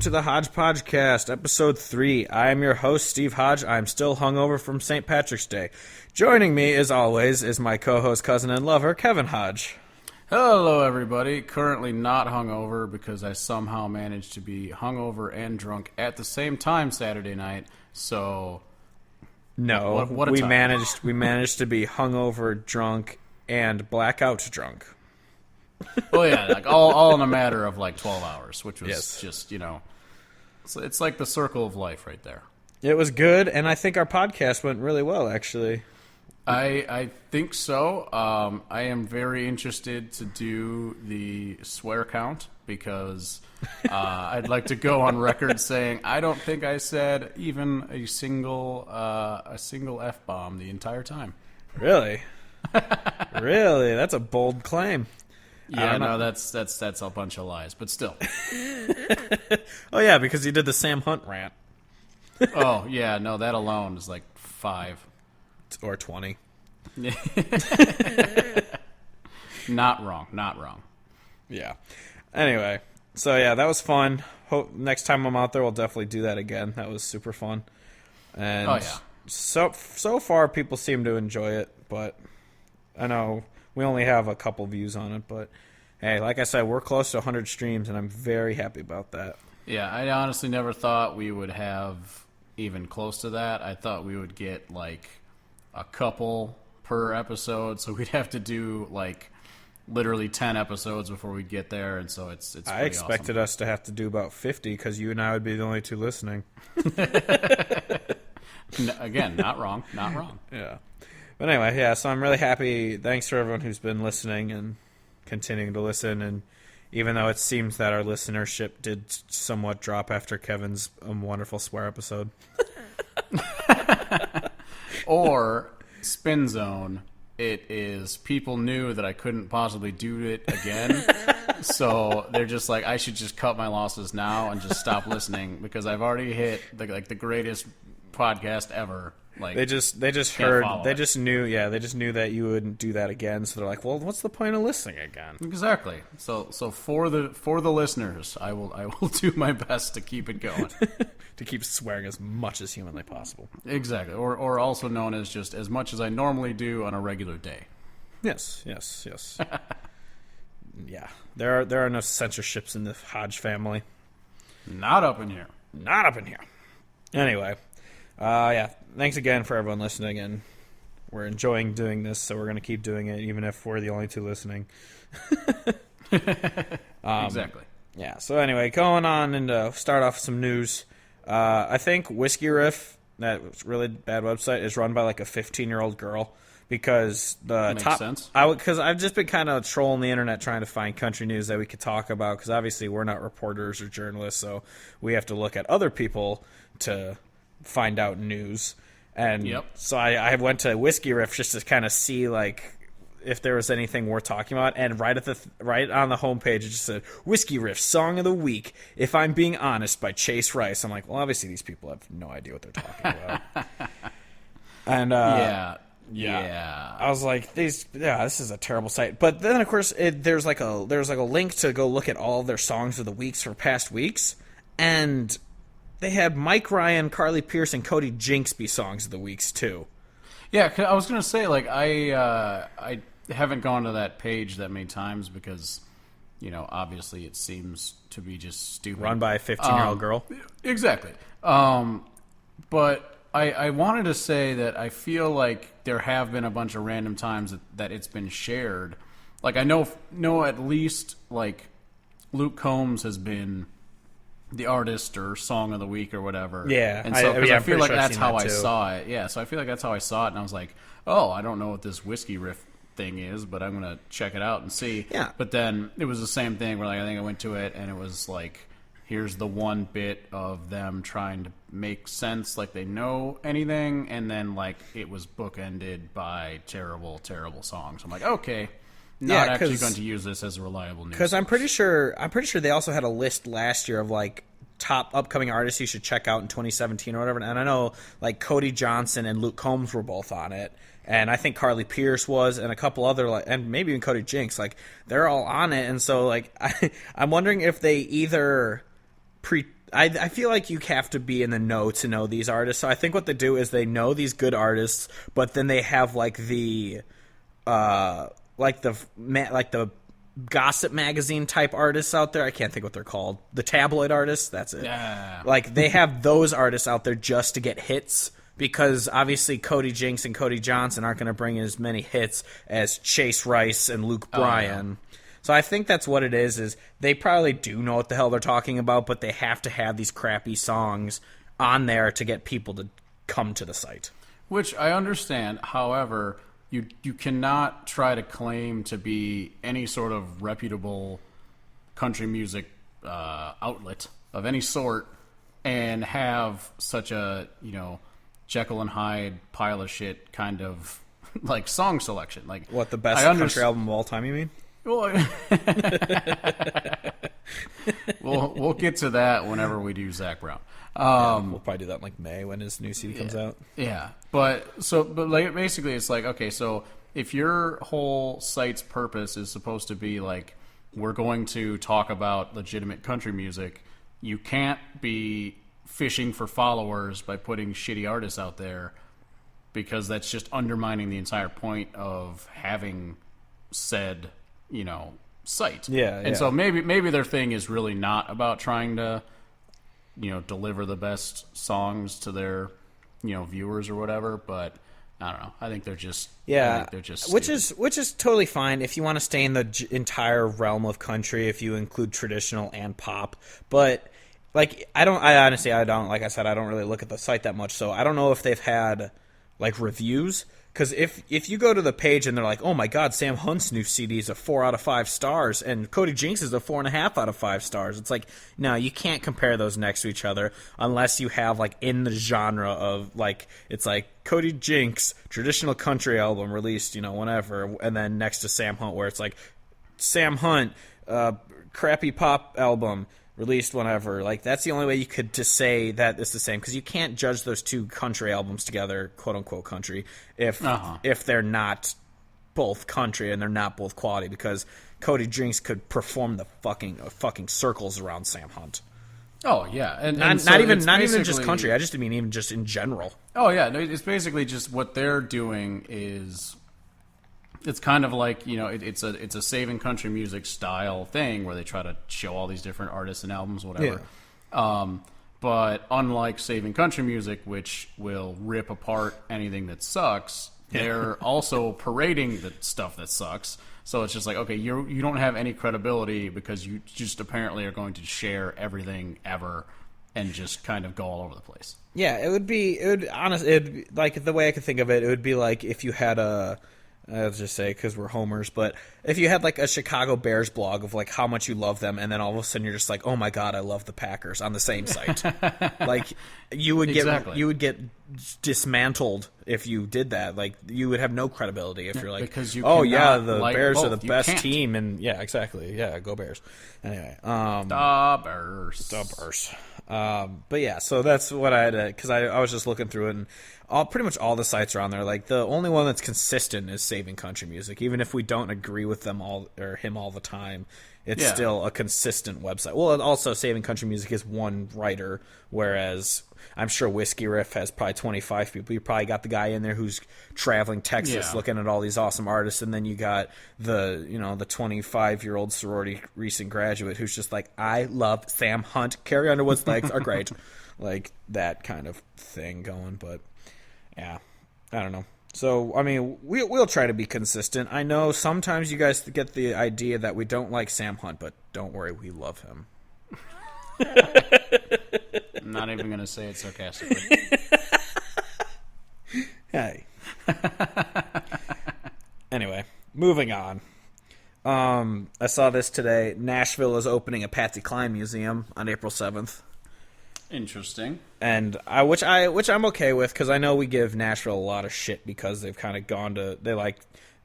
to the Hodge Podcast, Episode 3. I am your host, Steve Hodge. I'm still hungover from St. Patrick's Day. Joining me, as always, is my co-host, cousin, and lover, Kevin Hodge. Hello, everybody. Currently not hungover because I somehow managed to be hungover and drunk at the same time Saturday night. So, No, what we managed to be hungover, drunk, and blackout drunk. Oh yeah, like all in a matter of like 12 hours, which was just, it's like the circle of life right there. It was good, and I think our podcast went really well, actually. I think so. I am very interested to do the swear count because I'd like to go on record saying I don't think I said even a single F-bomb the entire time. Really? Really? That's a bold claim. Yeah, no, that's a bunch of lies, but still. Oh, yeah, because you did the Sam Hunt rant. Oh, yeah, no, that alone is like 5. Or 20. Not wrong. Yeah. Anyway, so yeah, that was fun. Hope next time I'm out there, we'll definitely do that again. That was super fun. And oh, yeah. So far, people seem to enjoy it, but I know we only have a couple views on it, but hey, like I said, we're close to 100 streams, and I'm very happy about that. Yeah, I honestly never thought we would have even close to that. I thought we would get like a couple per episode, so we'd have to do like literally 10 episodes before we'd get there, and so it's I expected us to have to do about 50 because you and I would be the only two listening. Again, not wrong. Yeah. But anyway, yeah, so I'm really happy. Thanks for everyone who's been listening and continuing to listen. And even though it seems that our listenership did somewhat drop after Kevin's wonderful swear episode. Or Spin Zone, it is people knew that I couldn't possibly do it again. So they're just like, I should just cut my losses now and just stop listening because I've already hit the greatest podcast ever. Like they just knew that you wouldn't do that again, so they're like, well, what's the point of listening again? Exactly. So for the listeners, I will do my best to keep it going. To keep swearing as much as humanly possible. Exactly. Or also known as just as much as I normally do on a regular day. Yes. Yeah. There are no censorships in the Hodge family. Not up in here. Anyway. Yeah, thanks again for everyone listening, and we're enjoying doing this, so we're going to keep doing it, even if we're the only two listening. Exactly. Yeah, so anyway, going on and start off some news. I think Whiskey Riff, that really bad website, is run by like a 15-year-old girl, because Makes sense. Because I've just been kind of trolling the internet trying to find country news that we could talk about, because obviously we're not reporters or journalists, so we have to look at other people to find out news. And so I went to Whiskey Riff just to kind of see like if there was anything worth talking about, and right on the homepage it just said Whiskey Riff Song of the Week, If I'm Being Honest, by Chase Rice. I'm like, well, obviously these people have no idea what they're talking about. And yeah, I was like, this is a terrible site. But then of course there's like a link to go look at all of their songs of the weeks for past weeks, and they had Mike Ryan, Carly Pearce, and Cody Jinks be songs of the weeks too. Yeah, I was gonna say, like, I haven't gone to that page that many times because, obviously it seems to be just stupid. Run by a 15-year-old girl. Exactly. But I wanted to say that I feel like there have been a bunch of random times that it's been shared. Like, I know at least, like, Luke Combs has been the artist or song of the week or whatever. Yeah. And so I feel like sure that's how I too. saw it. Yeah, so I feel like that's how I saw it, and I was like, oh, I don't know what this Whiskey Riff thing is, but I'm going to check it out and see. Yeah. But then it was the same thing where, like, I think I went to it, and it was like, here's the one bit of them trying to make sense like they know anything, and then, like, it was bookended by terrible, terrible songs. I'm like, okay, not actually going to use this as a reliable news. Because I'm pretty sure they also had a list last year of like top upcoming artists you should check out in 2017 or whatever. And I know like Cody Johnson and Luke Combs were both on it, and I think Carly Pearce was, and a couple other, like, and maybe even Cody Jinks. Like, they're all on it, and so like I'm wondering if they either I feel like you have to be in the know to know these artists. So I think what they do is they know these good artists, but then they have like the gossip magazine type artists out there. I can't think what they're called. The tabloid artists. That's it. Yeah. Like they have those artists out there just to get hits. Because obviously Cody Jinks and Cody Johnson aren't going to bring in as many hits as Chase Rice and Luke Bryan. Yeah. So I think that's what it is they probably do know what the hell they're talking about, but they have to have these crappy songs on there to get people to come to the site. Which I understand. However, you cannot try to claim to be any sort of reputable country music outlet of any sort and have such a, Jekyll and Hyde pile of shit kind of like song selection. Like what, the best country album of all time, you mean? Well, we'll get to that whenever we do Zach Brown. We'll probably do that in like May when his new CD comes out. Yeah, but like, basically it's like, okay, so if your whole site's purpose is supposed to be like, we're going to talk about legitimate country music, you can't be fishing for followers by putting shitty artists out there, because that's just undermining the entire point of having said, site. And so maybe their thing is really not about trying to, deliver the best songs to their, viewers or whatever, but I don't know. I think they're just which is totally fine if you want to stay in the entire realm of country, if you include traditional and pop, but like, I honestly don't, like I said, I don't really look at the site that much, so I don't know if they've had, like, reviews, because if you go to the page and they're like, oh my god, Sam Hunt's new CD is a 4 out of 5 stars, and Cody Jinks is a 4.5 out of 5 stars, it's like, no, you can't compare those next to each other, unless you have, like, in the genre of, like, it's like, Cody Jinks, traditional country album released, whenever, and then next to Sam Hunt, where it's like, Sam Hunt, crappy pop album, released whenever. Like, that's the only way you could to say that it's the same, because you can't judge those two country albums together, quote unquote country, if they're not both country and they're not both quality, because Cody Jinks could perform the fucking circles around Sam Hunt. Oh yeah, and not even just country. I just mean even just in general. Oh yeah, no, it's basically just what they're doing is. It's kind of like, it's a saving country music style thing where they try to show all these different artists and albums, whatever. Yeah. But unlike saving country music, which will rip apart anything that sucks, they're also parading the stuff that sucks. So it's just like, okay, you don't have any credibility because you just apparently are going to share everything ever and just kind of go all over the place. Yeah, it would be like, the way I could think of it, it would be like if you had I'll just say because we're homers, but if you had like a Chicago Bears blog of like how much you love them, and then all of a sudden you're just like, oh my god, I love the Packers on the same site, like you would get dismantled if you did that. Like, you would have no credibility if you're like, because you the Bears both. are the best team, and yeah, exactly, yeah, go Bears. Anyway, the Bears. But yeah, so that's what I had because I was just looking through it, and pretty much all the sites are on there. Like, the only one that's consistent is Saving Country Music. Even if we don't agree with them all or him all the time, it's still a consistent website. Well, also Saving Country Music is one writer, whereas I'm sure Whiskey Riff has probably 25 people. You probably got the guy in there who's traveling Texas looking at all these awesome artists, and then you got the 25-year-old sorority recent graduate who's just like, I love Sam Hunt. Carrie Underwood's legs are great. Like, that kind of thing going, but yeah, I don't know. So, I mean, we'll try to be consistent. I know sometimes you guys get the idea that we don't like Sam Hunt, but don't worry, we love him. I'm not even going to say it sarcastically. Hey. Anyway, moving on. I saw this today. Nashville is opening a Patsy Cline museum on April 7th. Interesting. And which I'm okay with, because I know we give Nashville a lot of shit because they've kind of they like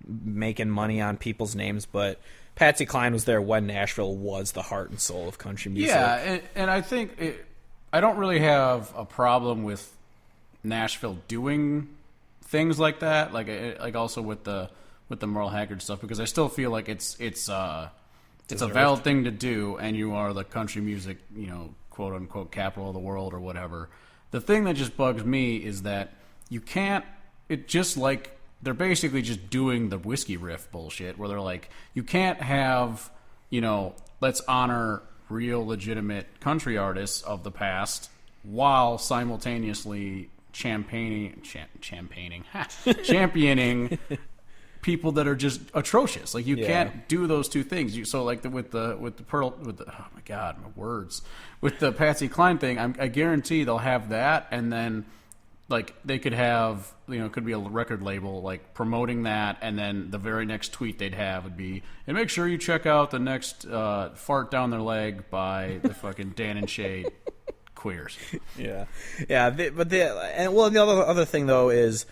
making money on people's names, but Patsy Cline was there when Nashville was the heart and soul of country music. Yeah, and I think I don't really have a problem with Nashville doing things like that, like also with the Merle Haggard stuff, because I still feel like it's a valid thing to do, and you are the country music, quote unquote capital of the world or whatever. The thing that just bugs me is that you can't. It just like they're basically just doing the whiskey riff bullshit where they're like, you can't have, let's honor real legitimate country artists of the past while simultaneously championing people that are just atrocious. Like you can't do those two things. With the Patsy Cline thing, I guarantee they'll have that, and then like they could have, it could be a record label like promoting that, and then the very next tweet they'd have would be, and make sure you check out the next Fart Down Their Leg by the fucking Dan and Shay Queers. The other thing though is,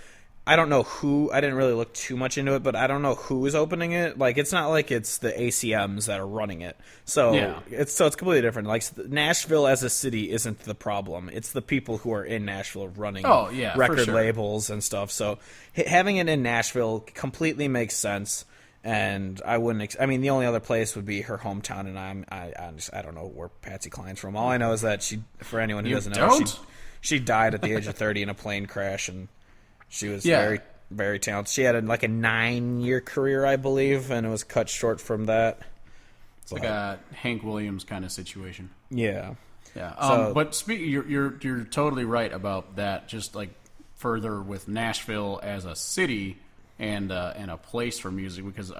I don't know who. I didn't really look too much into it, but I don't know who is opening it. Like, it's not like it's the ACMs that are running it. So it's completely different. Like, Nashville as a city isn't the problem. It's the people who are in Nashville running record labels and stuff. So having it in Nashville completely makes sense. And I wouldn't. The only other place would be her hometown, and I don't know where Patsy Cline's from. All I know is that she, for anyone who doesn't know, she died at the age of 30 in a plane crash, and she was very, very talented. She had a 9-year career, I believe, and it was cut short from that. It's like a Hank Williams kind of situation. Yeah. But you're totally right about that. Just like further with Nashville as a city and a place for music, because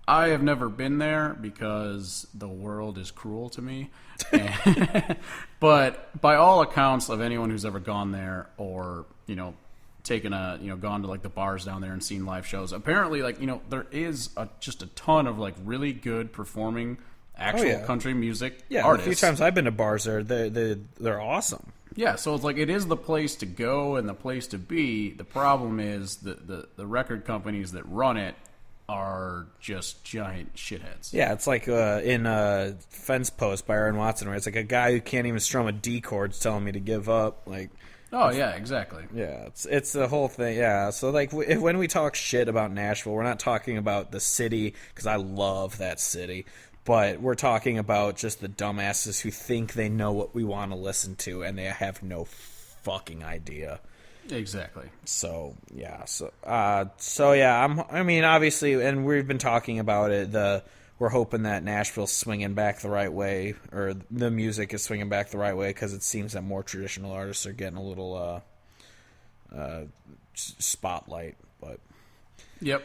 I have never been there because the world is cruel to me. But by all accounts of anyone who's ever gone there or gone to like the bars down there and seen live shows, apparently there is just a ton of like really good performing actual country music artists. A few times I've been to bars there, they're awesome. Yeah, so it's like it is the place to go and the place to be. The problem is the record companies that run it are just giant shitheads. Yeah, it's like in Fence Post by Aaron Watson, where it's like a guy who can't even strum a D chord's telling me to give up. Like, oh yeah, exactly. Yeah, it's the whole thing. Yeah, so like when we talk shit about Nashville, we're not talking about the city, because I love that city, but we're talking about just the dumbasses who think they know what we want to listen to, and they have no fucking idea. Exactly. So obviously, and we've been talking about it. We're hoping that Nashville's swinging back the right way, or the music is swinging back the right way, because it seems that more traditional artists are getting a little spotlight. But yep.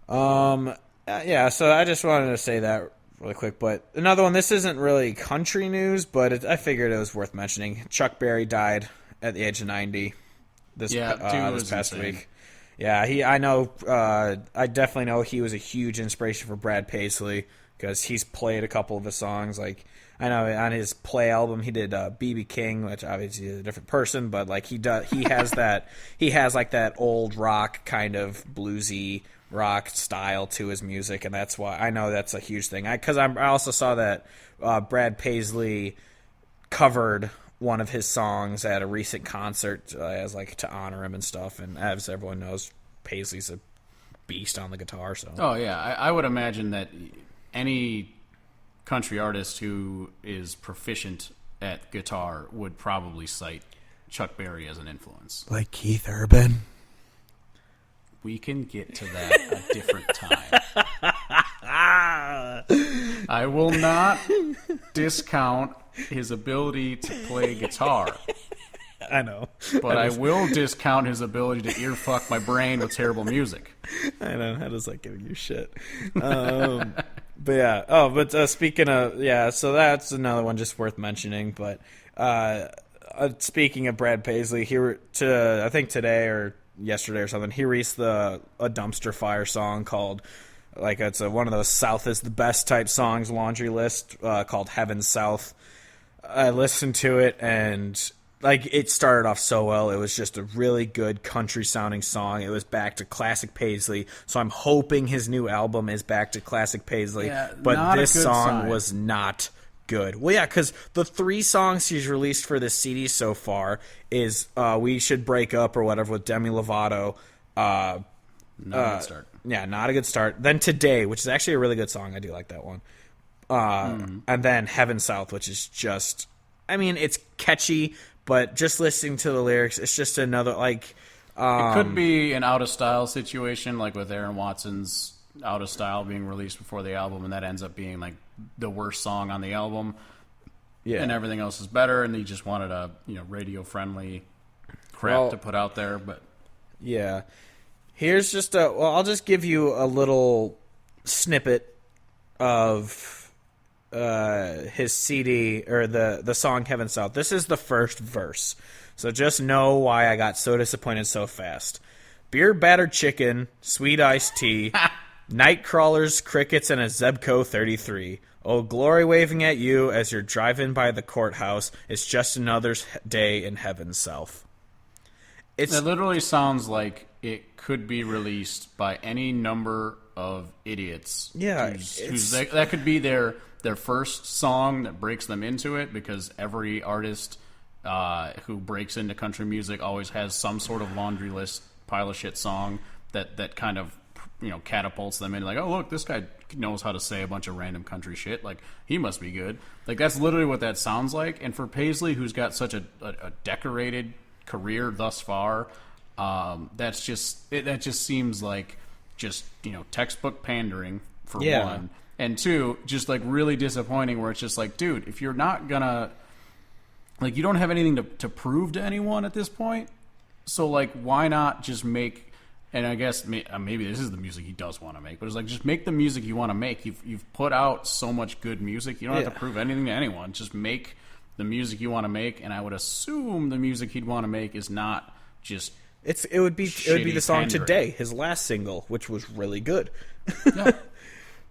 So I just wanted to say that really quick. But another one. This isn't really country news, but I figured it was worth mentioning. Chuck Berry died at the age of 90. This past week. Yeah, I definitely know he was a huge inspiration for Brad Paisley, because he's played a couple of his songs. Like, I know on his Play album he did B.B. King, which obviously is a different person, but like he has like that old rock kind of bluesy rock style to his music, and that's why I know that's a huge thing. I also saw that Brad Paisley covered one of his songs at a recent concert as like to honor him and stuff. And as everyone knows, Paisley's a beast on the guitar. So I would imagine that any country artist who is proficient at guitar would probably cite Chuck Berry as an influence, like Keith Urban. We can get to that a different time. I will not discount his ability to play guitar. I know. But I will discount his ability to earfuck my brain with terrible music. I know. How does that give you shit? But yeah. Oh, but speaking of, so that's another one just worth mentioning. But speaking of Brad Paisley, I think today or yesterday or something, he released a dumpster fire song called, like, it's one of those South is the best type songs laundry list, called Heaven South. I listened to it, and like, it started off so well. It was just a really good country sounding song. It was back to classic Paisley, so I'm hoping his new album is back to classic Paisley. Yeah, but this song was not good. Well, yeah, because the 3 songs he's released for this CD so far is We Should Break Up or whatever with Demi Lovato. Not a good start. Yeah, not a good start. Then Today, which is actually a really good song. I do like that one. And then Heaven South, which is just I mean, it's catchy, but just listening to the lyrics, it's just another, like... it could be an out-of-style situation, like with Aaron Watson's Out of Style being released before the album, and that ends up being, like, the worst song on the album. Yeah. And everything else is better, and he just wanted a, radio-friendly crap to put out there, but... Yeah. Here's just I'll just give you a little snippet of his CD, or the song Heaven South. This is the first verse, so just know why I got so disappointed so fast. Beer battered chicken, sweet iced tea, night crawlers, crickets, and a Zebco 33. Oh, glory waving at you as you're driving by the courthouse. It's just another day in Heaven South. It literally sounds like it could be released by any number of idiots. Yeah. That could be their first song that breaks them into it, because every artist who breaks into country music always has some sort of laundry list pile of shit song that kind of catapults them in, like, oh, look, this guy knows how to say a bunch of random country shit, like, he must be good. Like, that's literally what that sounds like. And for Paisley, who's got such a decorated career thus far, that just seems like just textbook pandering, for one, and two, just like really disappointing, where it's just like, dude, if you're not gonna, like, you don't have anything to prove to anyone at this point, so like, why not just make, and I guess maybe this is the music he does want to make, but it's like, just make the music you want to make. You've put out so much good music, you don't have to prove anything to anyone. Just make the music you want to make, and I would assume the music he'd want to make is not just it would be the song pandering. Today, his last single, which was really good. Yeah.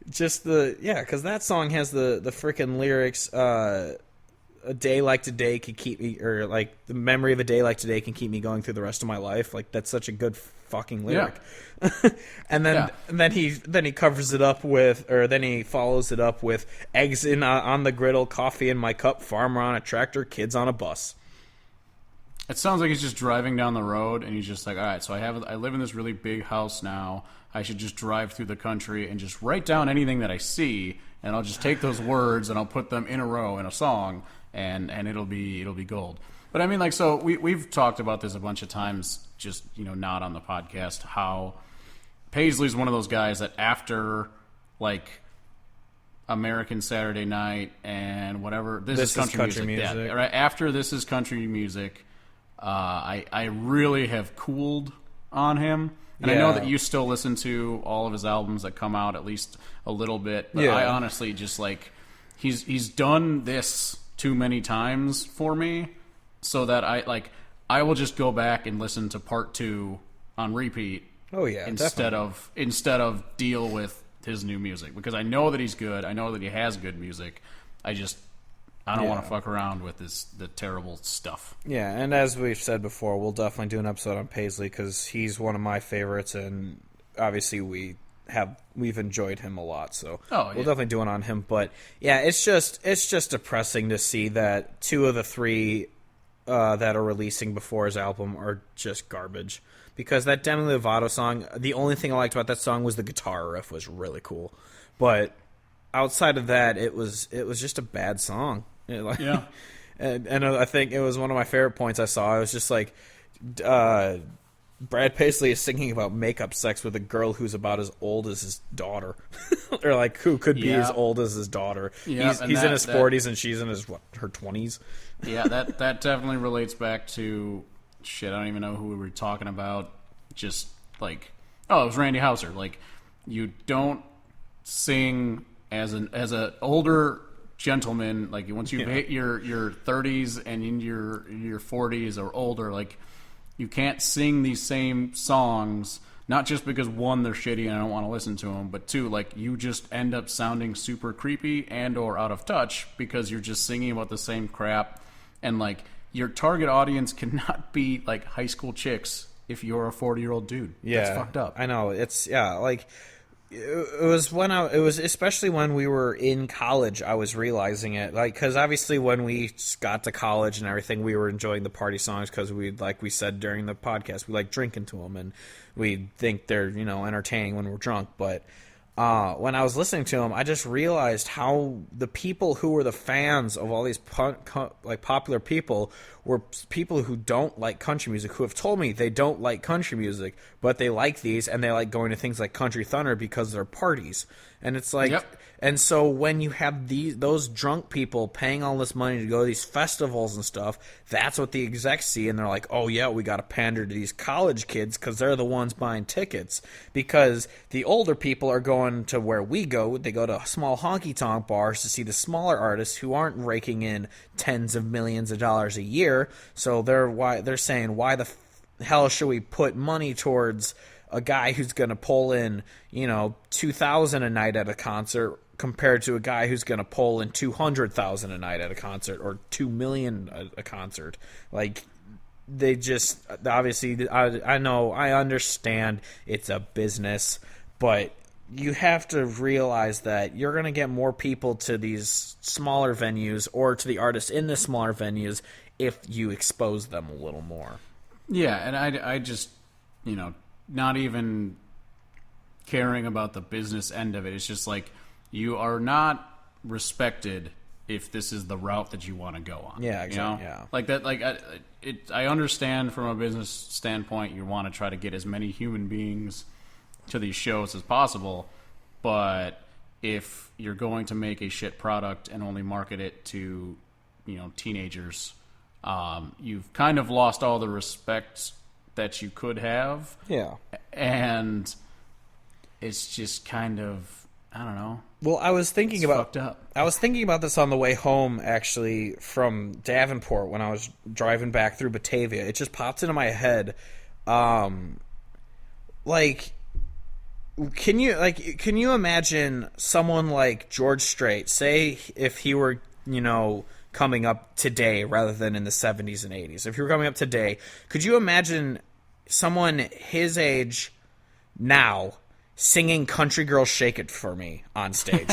Just because that song has the freaking lyrics. A day like today could keep me, or like the memory of a day like today can keep me going through the rest of my life. Like, that's such a good fucking lyric. Yeah. and then he covers it up with, or then he follows it up with eggs on the griddle, coffee in my cup, farmer on a tractor, kids on a bus. It sounds like he's just driving down the road, and he's just like, all right, so I live in this really big house now. I should just drive through the country and just write down anything that I see, and I'll just take those words and I'll put them in a row in a song, and it'll be gold. But I mean, like, so we've talked about this a bunch of times, just not on the podcast, how Paisley's one of those guys that after like American Saturday Night and whatever, this is country music. Yeah, right after This Is Country Music, I really have cooled on him. And I know that you still listen to all of his albums that come out at least a little bit, but I honestly just, like, he's done this too many times for me, so that I will just go back and listen to part 2 on repeat. Oh yeah, instead of deal with his new music, because I know that he's good. I know that he has good music. I don't want to fuck around with the terrible stuff. Yeah, and as we've said before, we'll definitely do an episode on Paisley, because he's one of my favorites, and obviously we've enjoyed him a lot. So we'll definitely do one on him. But yeah, it's just depressing to see that 2 of the 3 that are releasing before his album are just garbage. Because that Demi Lovato song, the only thing I liked about that song was the guitar riff was really cool, but outside of that, it was just a bad song. Yeah. And I think it was one of my favorite points I saw. It was just like, Brad Paisley is singing about makeup sex with a girl who's about as old as his daughter, or like who could be as old as his daughter. Yeah, he's in his 40s and she's in her 20s. Yeah, that definitely relates back to shit. I don't even know who we were talking about. Just like, it was Randy Houser. Like, you don't sing as an older gentleman, like once you've hit your 30s and in your 40s or older, like, you can't sing these same songs, not just because 1, they're shitty and I don't want to listen to them, but 2, like, you just end up sounding super creepy and or out of touch because you're just singing about the same crap, and like, your target audience cannot be like high school chicks if you're a 40-year-old dude. Yeah, that's fucked up. I know. It's like, it was especially when we were in college, I was realizing it, like, because obviously when we got to college and everything, we were enjoying the party songs because like we said during the podcast, we like drinking to them and we think they're entertaining when we're drunk. But when I was listening to him, I just realized how the people who were the fans of all these popular people were people who don't like country music, who have told me they don't like country music, but they like these, and they like going to things like Country Thunder because they're parties. And it's like, Yep. And so when you have those drunk people paying all this money to go to these festivals and stuff, that's what the execs see, and they're like, oh yeah, we got to pander to these college kids because they're the ones buying tickets. Because the older people are going to where we go. They go to small honky-tonk bars to see the smaller artists who aren't raking in tens of millions of dollars a year. So they're saying, why the hell should we put money towards a guy who's going to pull in, $2,000 a night at a concert compared to a guy who's going to pull in $200,000 a night at a concert or $2 million a concert? Like, they just obviously, I know, I understand it's a business, but you have to realize that you're going to get more people to these smaller venues or to the artists in the smaller venues if you expose them a little more. Yeah, and I just, not even caring about the business end of it. It's just like, you are not respected if this is the route that you want to go on. Yeah, exactly. Yeah. Like that. Like I understand from a business standpoint, you want to try to get as many human beings to these shows as possible, but if you're going to make a shit product and only market it to, teenagers, you've kind of lost all the respect that you could have. Yeah. And it's just kind of, I don't know. Well, I was thinking about this on the way home, actually, from Davenport when I was driving back through Batavia. It just popped into my head. Can you imagine someone like George Strait, say if he were, coming up today rather than in the 70s and 80s. If you were coming up today, could you imagine someone his age now singing Country Girl Shake It For Me on stage?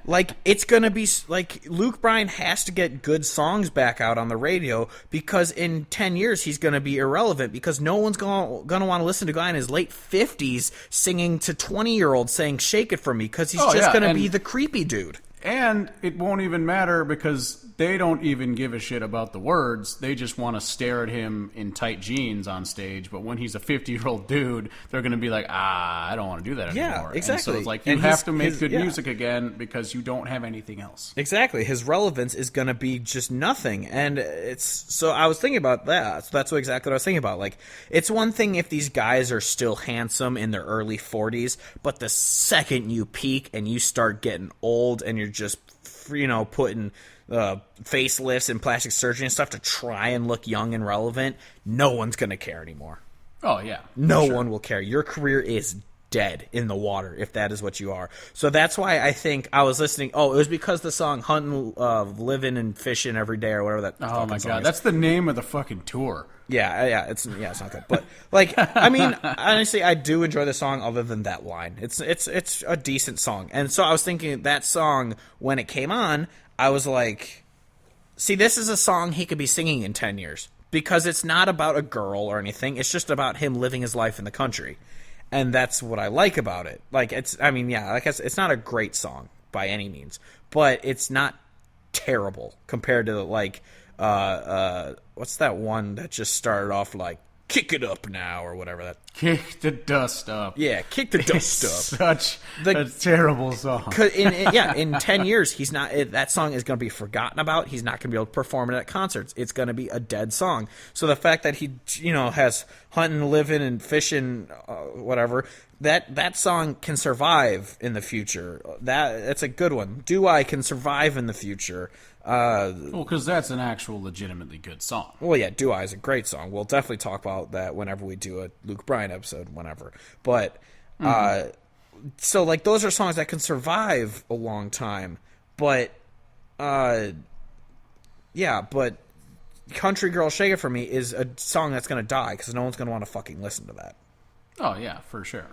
Like, it's going to be like Luke Bryan has to get good songs back out on the radio, because in 10 years he's going to be irrelevant, because no one's going to want to listen to a guy in his late 50s singing to 20-year-olds saying Shake It For Me, because he's just going to be the creepy dude. And it won't even matter because they don't even give a shit about the words. They just want to stare at him in tight jeans on stage. But when he's a 50-year-old dude, they're going to be like, I don't want to do that anymore. Yeah, exactly. And so it's like, you have to make good music again because you don't have anything else. Exactly. His relevance is going to be just nothing. And so I was thinking about that. So that's exactly what I was thinking about. Like, it's one thing if these guys are still handsome in their early 40s, but the second you peak and you start getting old and you're just, putting facelifts and plastic surgery and stuff to try and look young and relevant, no one's going to care anymore. Oh, yeah. No one will care. Your career is dead in the water if that is what you are. So that's why I think I was listening. Oh, it was because the song Hunting, Living and Fishing Every Day or whatever that Oh, my song God. is. That's the name of the fucking tour. Yeah, it's not good. But I mean, honestly, I do enjoy the song. Other than that line, it's a decent song. And so I was thinking that song when it came on, I was like, see, this is a song he could be singing in 10 years because it's not about a girl or anything. It's just about him living his life in the country, and that's what I like about it. Like it's not a great song by any means, but it's not terrible compared to what's that one that just started off like Kick It Up Now or whatever that. Kick the Dust Up. Yeah, Kick the Dust Up. Such a terrible song. In 10 years, he's not. That song is going to be forgotten about. He's not going to be able to perform it at concerts. It's going to be a dead song. So the fact that he, has hunting, living, and fishing, whatever, that song can survive in the future. That's a good one. Do I can survive in the future. Well, because that's an actual legitimately good song. Well, yeah, Do I is a great song. We'll definitely talk about that whenever we do a Luke Bryan episode, whenever. But, so, like, those are songs that can survive a long time. But, but Country Girl Shake It For Me is a song that's going to die because no one's going to want to fucking listen to that. Oh, yeah, for sure.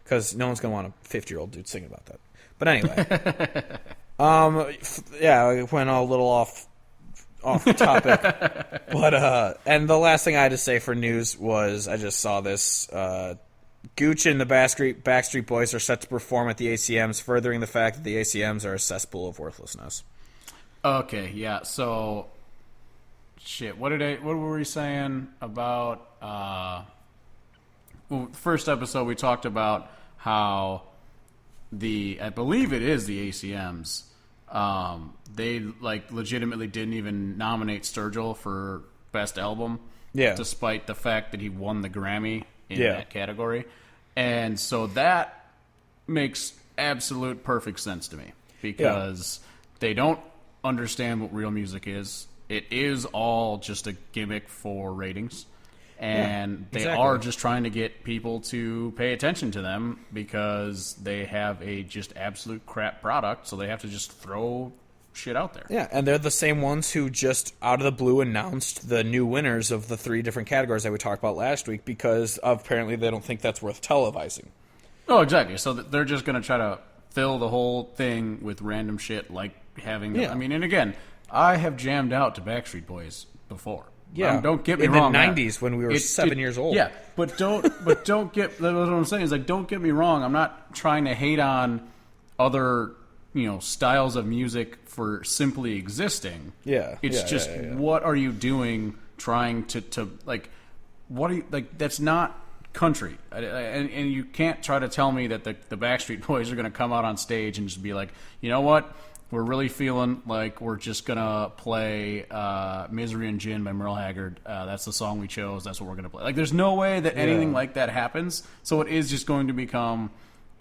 Because no one's going to want a 50-year-old dude singing about that. But anyway... I went a little off topic, but and the last thing I had to say for news was I just saw this Gooch and the Backstreet Boys are set to perform at the ACMs, furthering the fact that the ACMs are a cesspool of worthlessness. Okay, yeah. So, shit. What were we saying about? Well, first episode we talked about how I believe it is the ACMs. They like legitimately didn't even nominate Sturgill for best album. Yeah. Despite the fact that he won the Grammy in that category. And so that makes absolute perfect sense to me because they don't understand what real music is. It is all just a gimmick for ratings. And they are just trying to get people to pay attention to them because they have a just absolute crap product, so they have to just throw shit out there. Yeah, and they're the same ones who just out of the blue announced the new winners of the 3 different categories that we talked about last week because apparently they don't think that's worth televising. Oh, exactly. So they're just going to try to fill the whole thing with random shit like having... I mean, and again, I have jammed out to Backstreet Boys before. Yeah, don't get me wrong. In the 90s when we were 7 years old. Yeah, but don't get... What I'm saying is, like, don't get me wrong. I'm not trying to hate on other... styles of music for simply existing. Yeah. It's just, what are you doing trying to like, what are you, like, that's not country. And you can't try to tell me that the Backstreet Boys are going to come out on stage and just be like, you know what? We're really feeling like we're just going to play Misery and Gin by Merle Haggard. That's the song we chose. That's what we're going to play. Like, there's no way that anything like that happens. So it is just going to become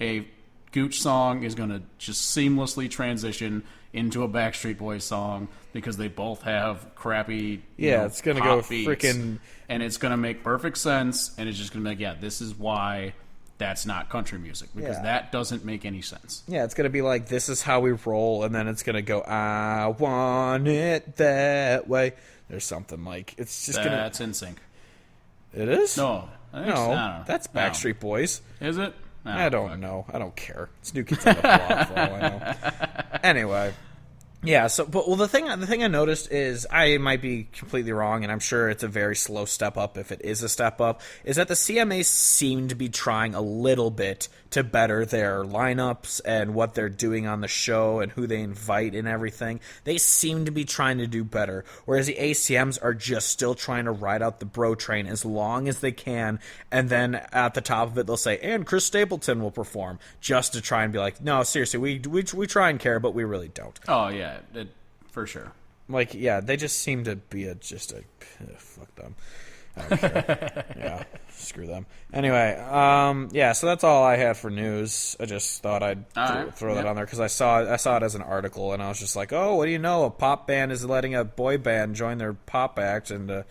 a... Gooch song is going to just seamlessly transition into a Backstreet Boys song because they both have crappy it's going to go beats, freaking... and it's going to make perfect sense, and it's just going to be like, this is why that's not country music, because that doesn't make any sense. Yeah, it's going to be like, this is how we roll, and then it's going to go, I want it that way. There's something like... It's just That's in sync. It is? No. That's Backstreet Boys. Is it? No, I don't know. I don't care. It's New Kids on the Block for all I know. Anyway, yeah. So, the thing I noticed is, I might be completely wrong, and I'm sure it's a very slow step up if it is a step up. Is that the CMAs seem to be trying a little bit to better their lineups and what they're doing on the show and who they invite and everything. They seem to be trying to do better, whereas the ACMs are just still trying to ride out the bro train as long as they can, and then at the top of it they'll say, and Chris Stapleton will perform, just to try and be like, no, seriously, we try and care, but we really don't. Oh yeah, for sure. Like, yeah, they just seem to be fuck them. I don't care. Yeah, screw them. Anyway, so that's all I had for news. I just thought I'd throw that on there because I saw it as an article, and I was just like, oh, what do you know? A pop band is letting a boy band join their pop act, and they're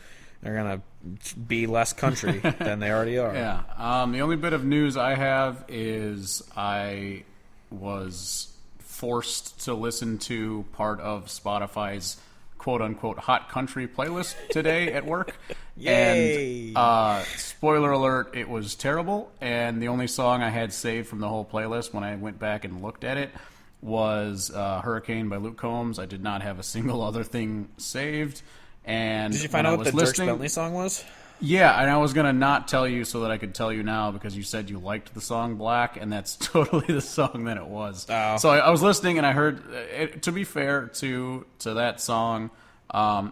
going to be less country than they already are. Yeah. The only bit of news I have is I was forced to listen to part of Spotify's quote-unquote hot country playlist today at work. Yay! And spoiler alert, it was terrible, and the only song I had saved from the whole playlist when I went back and looked at it was Hurricane by Luke Combs. I did not have a single other thing saved. And did you find out what the Dierks Bentley song was? Yeah, and I was going to not tell you so that I could tell you now because you said you liked the song Black, and that's totally the song that it was. Oh. So I was listening, and I heard, to be fair to that song,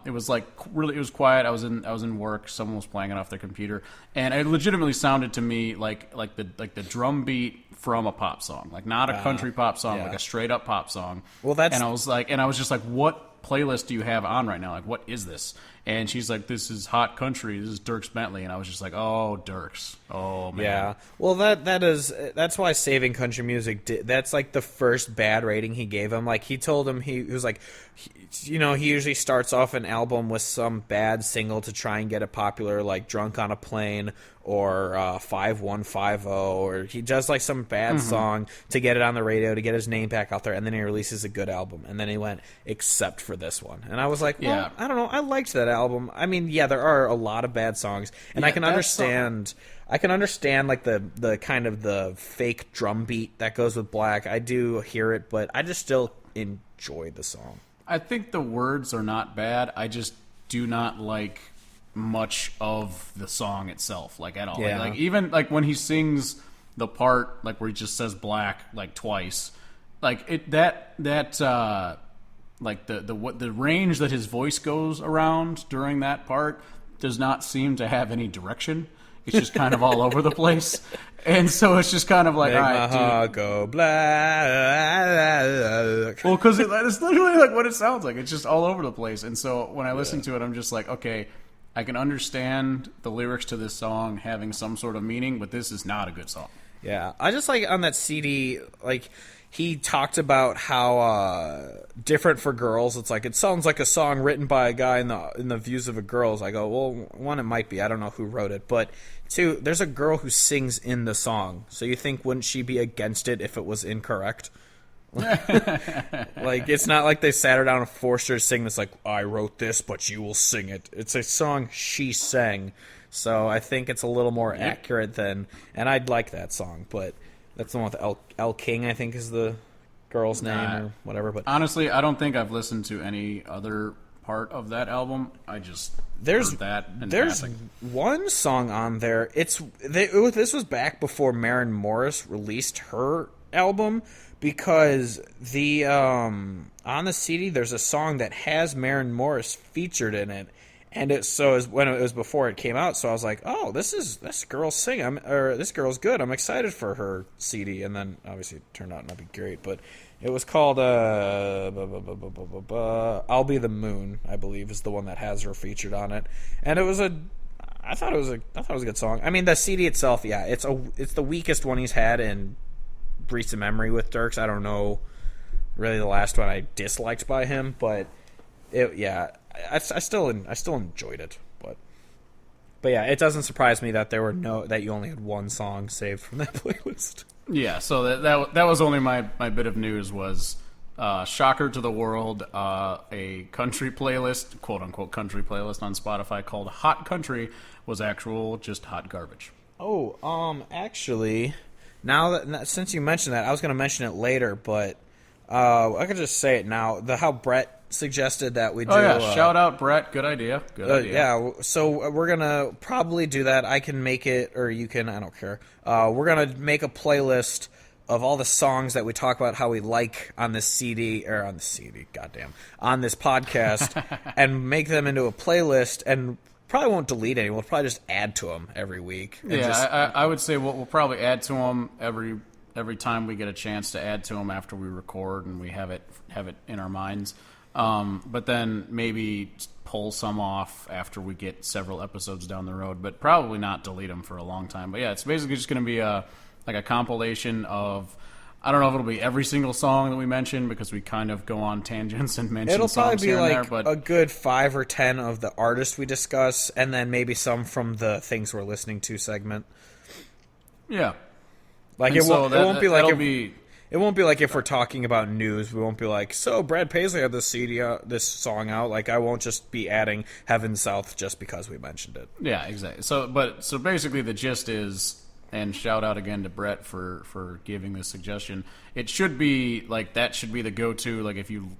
it was like really, it was quiet. I was in work. Someone was playing it off their computer, and it legitimately sounded to me like the drum beat from a pop song, like not a country pop song, like a straight up pop song. Well, that's... And I was just like, what playlist do you have on right now? Like, what is this? And she's like, this is hot country. This is Dierks Bentley. And I was just like, oh, Dierks. Oh, man. Yeah. Well, that's why Saving Country Music that's like the first bad rating he gave him. Like, he told him he was like, he usually starts off an album with some bad single to try and get it popular, like Drunk on a Plane or 5150, or he does like some bad song to get it on the radio, to get his name back out there, and then he releases a good album. And then he went, except for this one. And I was like, well, I don't know. I liked that album. I mean, yeah, there are a lot of bad songs, and I can understand... I can understand like the kind of the fake drum beat that goes with Black. I do hear it, but I just still enjoy the song. I think the words are not bad. I just do not like much of the song itself, like at all. Yeah. Like even like when he sings the part like where he just says black like twice, like like the range that his voice goes around during that part does not seem to have any direction. It's just kind of all over the place, and so it's just kind of like, Make all my right, heart go black. well, because it's literally like what it sounds like. It's just all over the place, and so when I listen to it, I'm just like, okay, I can understand the lyrics to this song having some sort of meaning, but this is not a good song. Yeah, I just like on that CD, like he talked about how different for girls. It's like it sounds like a song written by a guy in the views of a girl. I go, well, one, it might be. I don't know who wrote it, but two, there's a girl who sings in the song. So you think wouldn't she be against it if it was incorrect? Like it's not like they sat her down and forced her to sing this. Like I wrote this, but you will sing it. It's a song she sang. So I think it's a little more accurate than, and I'd like that song, but that's the one with L. King, I think is the girl's name or whatever. But honestly, I don't think I've listened to any other part of that album. I just heard that in passing. One song on there. This was back before Maren Morris released her album, because the on the CD there's a song that has Maren Morris featured in it. And when it was before it came out, so I was like, "Oh, this girl's singing, or this girl's good. I'm excited for her CD." And then obviously it turned out not to be great, but it was called "I'll Be the Moon," I believe, is the one that has her featured on it. And I thought it was a good song. I mean, the CD itself, yeah, it's the weakest one he's had in recent memory with Dierks. I don't know really the last one I disliked by him, but I still enjoyed it, but yeah, it doesn't surprise me that that you only had one song saved from that playlist. Yeah, so that was only my bit of news was shocker to the world, a country playlist, quote unquote country playlist on Spotify called Hot Country was just hot garbage. Oh, actually, since you mentioned that, I was going to mention it later, but I could just say it now. How Brett suggested that we do. Oh yeah, shout out Brett. Good idea. Yeah, so we're gonna probably do that. I can make it, or you can. I don't care. We're gonna make a playlist of all the songs that we talk about how we like on this CD, on this podcast, and make them into a playlist. And probably won't delete any. We'll probably just add to them every week. I would say we'll probably add to them every time we get a chance to add to them after we record and we have it in our minds. But then maybe pull some off after we get several episodes down the road, but probably not delete them for a long time. But yeah, it's basically just going to be a compilation of, I don't know if it'll be every single song that we mention because we kind of go on tangents and mention songs here and there. It'll probably be like a good 5 or 10 of the artists we discuss, and then maybe some from the things we're listening to segment. Yeah. Like it won't be like if we're talking about news, we won't be like, so Brad Paisley had this CD, this song out. Like I won't just be adding Heaven South just because we mentioned it. Yeah, exactly. So basically the gist is, and shout out again to Brett for giving this suggestion. It should be like that should be the go-to. Like if you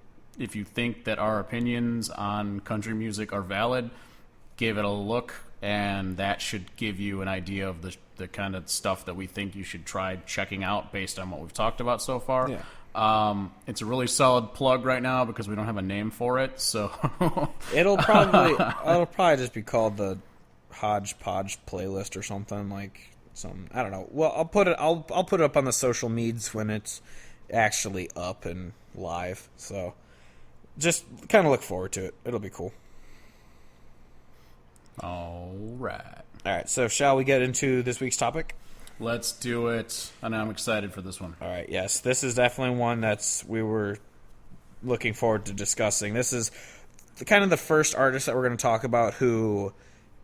think that our opinions on country music are valid, give it a look, and that should give you an idea of the kind of stuff that we think you should try checking out based on what we've talked about so far. Yeah. It's a really solid plug right now because we don't have a name for it, so it'll probably just be called the Hodgepodge playlist or something like some. I don't know. Well, I'll put it up on the social medias when it's actually up and live. So just kind of look forward to it. It'll be cool. All right, so shall we get into this week's topic? Let's do it. And I'm excited for this one. All right, yes. This is definitely one we were looking forward to discussing. This is kind of the first artist that we're going to talk about who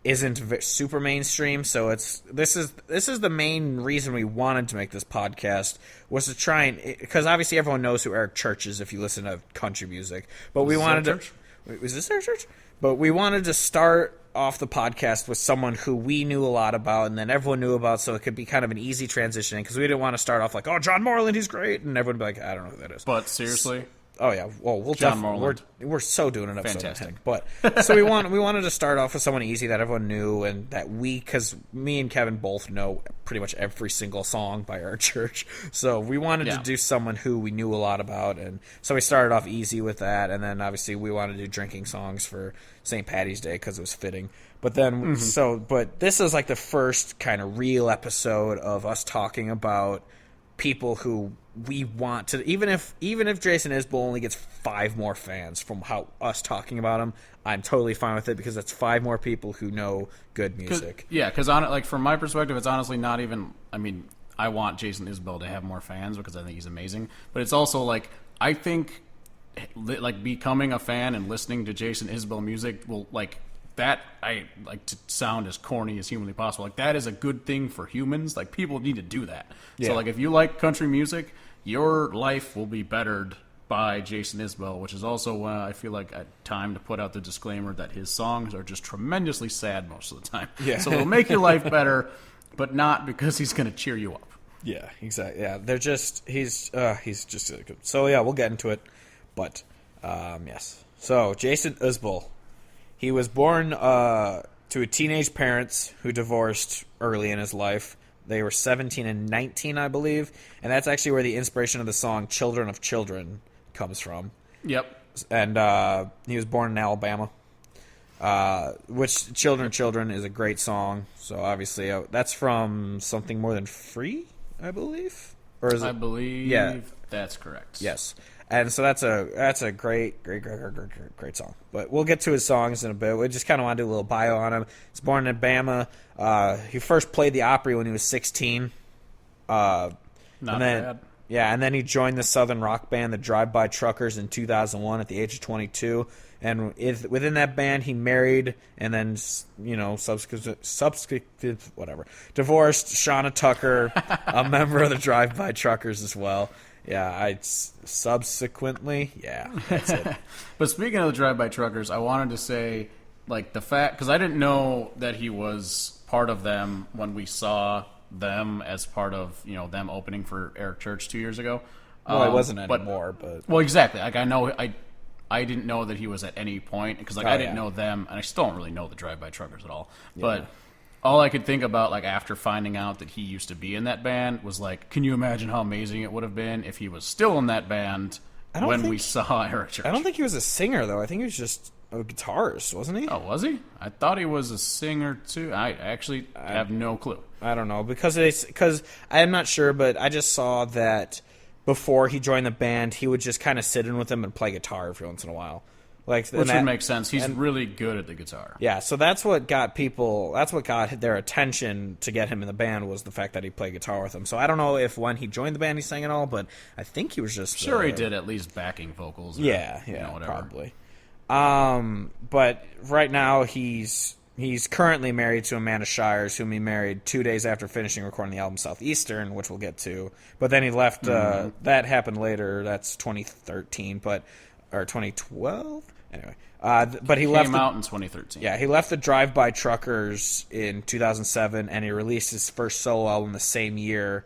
isn't super mainstream. So this is the main reason we wanted to make this podcast, was to try and, because obviously everyone knows who Eric Church is if you listen to country music. But we wanted to. Wait, was this Eric Church? But we wanted to start off the podcast with someone who we knew a lot about and then everyone knew about, so it could be kind of an easy transition, because we didn't want to start off like, oh, John Moreland, he's great, and everyone would be like, I don't know who that is. But seriously, Oh yeah, well we'll John definitely Morland. we're so doing an episode Fantastic. on him. But so we wanted to start off with someone easy that everyone knew and that because me and Kevin both know pretty much every single song by our church. So we wanted to do someone who we knew a lot about, and so we started off easy with that, and then obviously we wanted to do drinking songs for St. Patty's Day because it was fitting. But then but this is like the first kind of real episode of us talking about people who we want to, even if Jason Isbell only gets 5 more fans from us talking about him, I'm totally fine with it because that's 5 more people who know good music. Because like from my perspective, it's honestly not even. I mean, I want Jason Isbell to have more fans because I think he's amazing. But it's also like I think like becoming a fan and listening to Jason Isbell music will like. That I like to sound as corny as humanly possible. Like that is a good thing for humans. Like people need to do that. Yeah. So like if you like country music, your life will be bettered by Jason Isbell, which is also when I feel like time to put out the disclaimer that his songs are just tremendously sad most of the time. Yeah. So it'll make your life better, but not because he's going to cheer you up. Yeah, exactly. Yeah, he's just good. So yeah, we'll get into it. But yes. So Jason Isbell. He was born to a teenage parents who divorced early in his life. They were 17 and 19, I believe. And that's actually where the inspiration of the song Children of Children comes from. Yep. And he was born in Alabama, which Children of Children is a great song. So obviously that's from Something More Than Free, I believe. Or is it? I believe that's correct. Yes. And so that's a great song. But we'll get to his songs in a bit. We just kind of want to do a little bio on him. He's born in Alabama. He first played the Opry when he was 16. Not bad. Yeah, and then he joined the southern rock band, the Drive-By Truckers, in 2001 at the age of 22. And within that band, he married and then, divorced Shauna Tucker, a member of the Drive-By Truckers as well. Yeah, subsequently, that's it. But speaking of the Drive-By Truckers, I wanted to say, like, the fact, because I didn't know that he was part of them when we saw them as part of, them opening for Eric Church 2 years ago. Well, I wasn't anymore, but... Well, exactly. Like, I didn't know that he was at any point, because, I didn't know them, and I still don't really know the Drive-By Truckers at all. Yeah. But... all I could think about, like, after finding out that he used to be in that band was, like, can you imagine how amazing it would have been if he was still in that band when we saw Eric Church? I don't think he was a singer, though. I think he was just a guitarist, wasn't he? Oh, was he? I thought he was a singer, too. I actually have no clue. I don't know, because I'm not sure, but I just saw that before he joined the band, he would just kind of sit in with them and play guitar every once in a while. Which would make sense. He's really good at the guitar. Yeah, so that's what got their attention to get him in the band was the fact that he played guitar with them. So I don't know if when he joined the band he sang at all, but I think he was just... Sure he did at least backing vocals. Or, whatever. Probably. But right now he's currently married to Amanda Shires, whom he married 2 days after finishing recording the album Southeastern, which we'll get to. But then he left... that happened later. That's 2013, or 2012? Anyway, but he came out in 2013. Yeah, he left the Drive-By Truckers in 2007, and he released his first solo album the same year,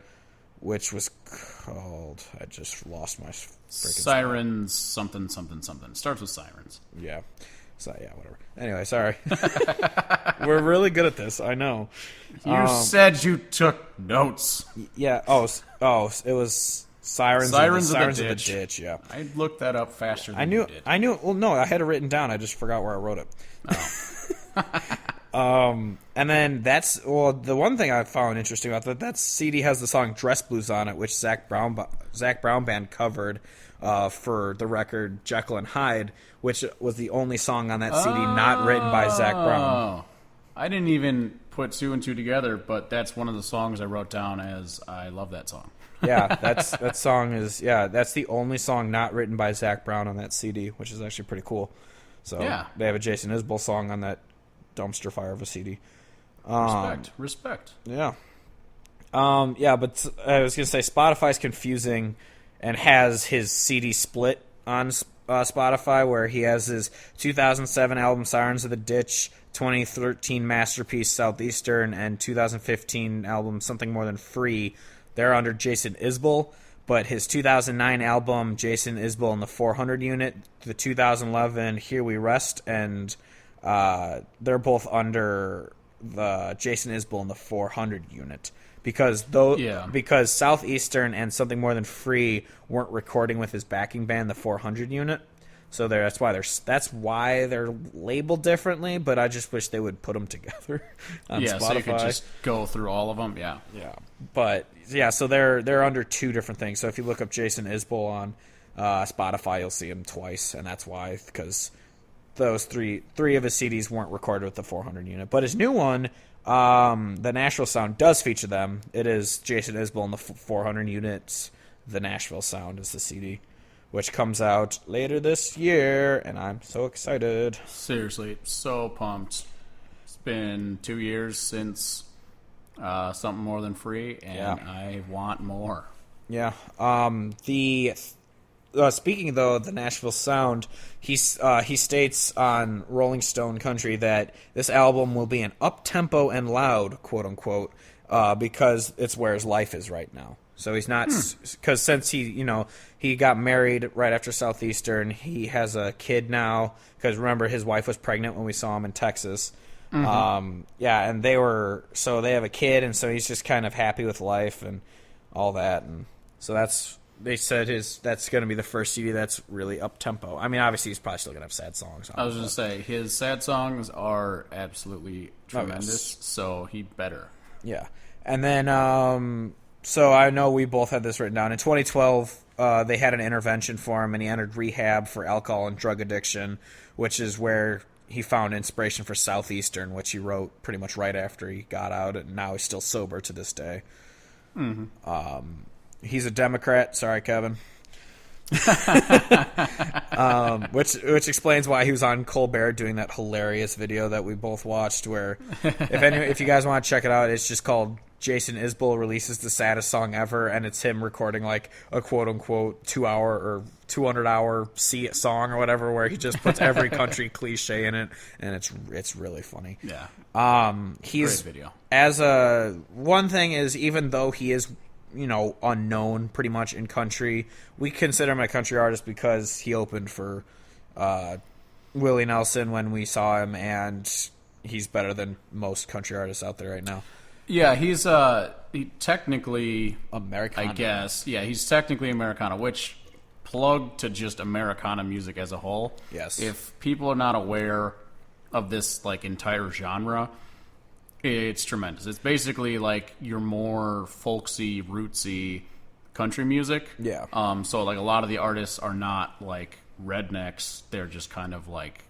which was called... I just lost my freaking... Sirens, something. Starts with Sirens. Yeah. So, yeah, whatever. Anyway, sorry. We're really good at this, I know. You said you took notes. Yeah, it was... Sirens of the Ditch, yeah. I looked that up faster than you did. I knew. Well, no, I had it written down. I just forgot where I wrote it. Oh. And then the one thing I found interesting about that CD has the song "Dress Blues" on it, which Zach Brown Band covered for the record Jekyll and Hyde, which was the only song on that CD not written by Zach Brown. I didn't even put 2 and 2 together, but that's one of the songs I wrote down as I love that song. Yeah, that's the only song not written by Zach Brown on that CD, which is actually pretty cool. So they have a Jason Isbell song on that dumpster fire of a CD. Respect. Yeah. But I was gonna say Spotify's confusing and has his CD split on Spotify, where he has his 2007 album Sirens of the Ditch, 2013 masterpiece Southeastern, and 2015 album Something More Than Free. They're under Jason Isbell, But his 2009 album, Jason Isbell and the 400 Unit, the 2011 Here We Rest, and they're both under the Jason Isbell and the 400 Unit. Because Southeastern and Something More Than Free weren't recording with his backing band, the 400 Unit. So that's why they're labeled differently. But I just wish they would put them together on Spotify. So you could just go through all of them. Yeah. But so they're under two different things. So if you look up Jason Isbell on Spotify, you'll see him twice, and that's why, because those three of his CDs weren't recorded with the 400 Unit. But his new one, the Nashville Sound, does feature them. It is Jason Isbell and the 400 Units. The Nashville Sound is the CD, which comes out later this year, and I'm so excited. Seriously, so pumped. It's been 2 years since Something More Than Free, and I want more. Yeah. Speaking, though, of the Nashville Sound, he states on Rolling Stone Country that this album will be an up-tempo and loud, quote-unquote, because it's where his life is right now. So he's not, because since he got married right after Southeastern, he has a kid now, because remember, his wife was pregnant when we saw him in Texas. And they have a kid, and so he's just kind of happy with life and all that, and so they said that's going to be the first CD that's really up-tempo. I mean, obviously, he's probably still going to have sad songs. I was going to say, his sad songs are absolutely tremendous, so he better. Yeah. And then, so I know we both had this written down. In 2012, they had an intervention for him, and he entered rehab for alcohol and drug addiction, which is where he found inspiration for Southeastern, which he wrote pretty much right after he got out, and now he's still sober to this day. He's a Democrat. Sorry, Kevin. Which explains why he was on Colbert doing that hilarious video that we both watched. Where, if you guys want to check it out, it's just called Jason Isbell Releases the Saddest Song Ever, and it's him recording like a quote unquote 2-hour or 200-hour song or whatever, where he just puts every country cliche in it, and it's really funny. Yeah. He's great video. One thing is, even though he is unknown pretty much in country, we consider him a country artist because he opened for Willie Nelson when we saw him, and he's better than most country artists out there right now. Yeah, he's technically Americana, I guess. Yeah, he's technically Americana, which plug to just Americana music as a whole. Yes. If people are not aware of this like entire genre, it's tremendous. It's basically like your more folksy, rootsy country music. Yeah. So like a lot of the artists are not like rednecks. They're just kind of like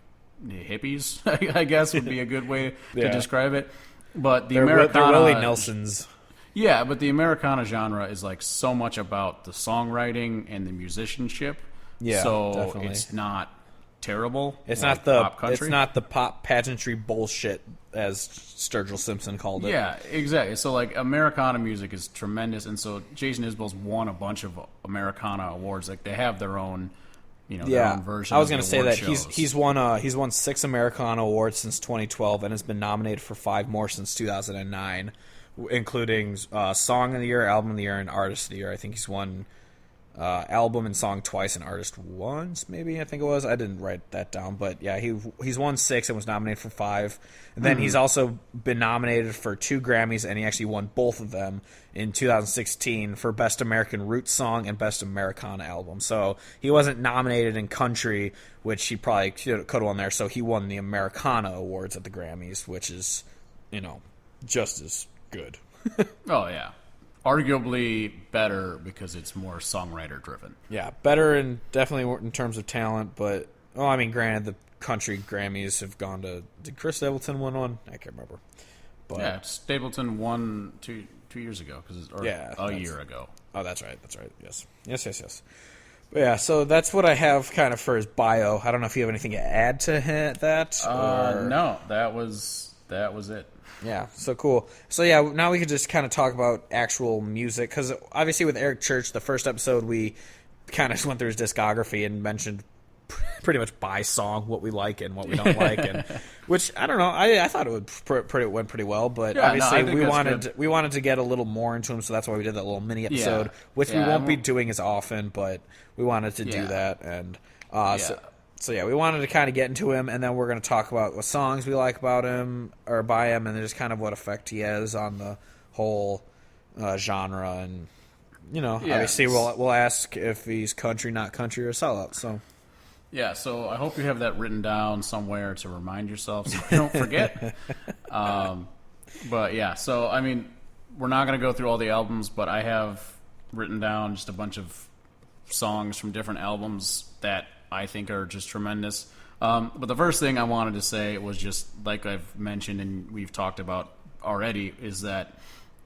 hippies, I guess would be a good way to describe it. But the Americana, they're Willie Nelsons. Yeah, but the Americana genre is like so much about the songwriting and the musicianship. Yeah, so definitely. It's not terrible. It's like not the pop country. It's not the pop pageantry bullshit, as Sturgill Simpson called it. Yeah, exactly. So like Americana music is tremendous, and so Jason Isbell's won a bunch of Americana awards. Like they have their own, their own version. I was going to to say that he's won 6 Americana awards since 2012, and has been nominated for 5 more since 2009, including Song of the Year, Album of the Year, and Artist of the Year. I think he's won album and song twice and artist once, maybe, I think it was. I didn't write that down, but yeah, he's won 6 and was nominated for 5. And then he's also been nominated for 2 Grammys, and he actually won both of them in 2016 for Best American Roots Song and Best Americana Album. So he wasn't nominated in country, which he probably could have won there, so he won the Americana Awards at the Grammys, which is, just as good. Oh, yeah. Arguably better because it's more songwriter driven. Yeah, better and definitely in terms of talent, but granted, the country Grammys have gone to. Did Chris Stapleton win one? I can't remember. But yeah, Stapleton won two years ago a year ago. Oh, that's right. Yes. But yeah, so that's what I have kind of for his bio. I don't know if you have anything to add to that. No, that was it. Yeah, so cool. So yeah, now we could just kind of talk about actual music, because obviously with Eric Church, the first episode we kind of went through his discography and mentioned pretty much by song what we like and what we don't like, and which I don't know. I thought it went pretty well, but obviously we wanted to get a little more into him, so that's why we did that little mini episode, which we won't be doing as often, but we wanted to do that, and so we wanted to kind of get into him, and then we're going to talk about what songs we like about him or by him, and just kind of what effect he has on the whole genre, and obviously we'll ask if he's country, not country, or sellout. So so I hope you have that written down somewhere to remind yourself so you don't forget. But so I mean, we're not going to go through all the albums, but I have written down just a bunch of songs from different albums that I think are just tremendous. But the first thing I wanted to say was just like I've mentioned and we've talked about already, is that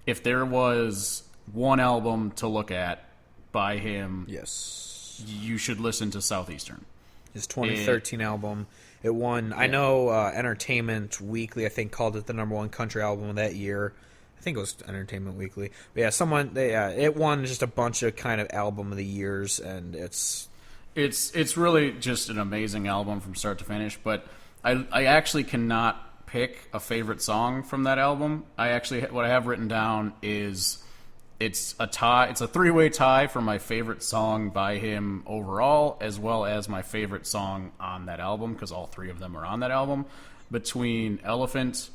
if there was one album to look at by him, you should listen to Southeastern. His 2013 album. It won. I know Entertainment Weekly, I think, called it the #1 country album of that year. I think it was Entertainment Weekly. But it won just a bunch of kind of album of the years, and it's really just an amazing album from start to finish. But I actually cannot pick a favorite song from that album. What I have written down is it's a tie. It's a 3-way tie for my favorite song by him overall, as well as my favorite song on that album, because all 3 of them are on that album, between Elephant,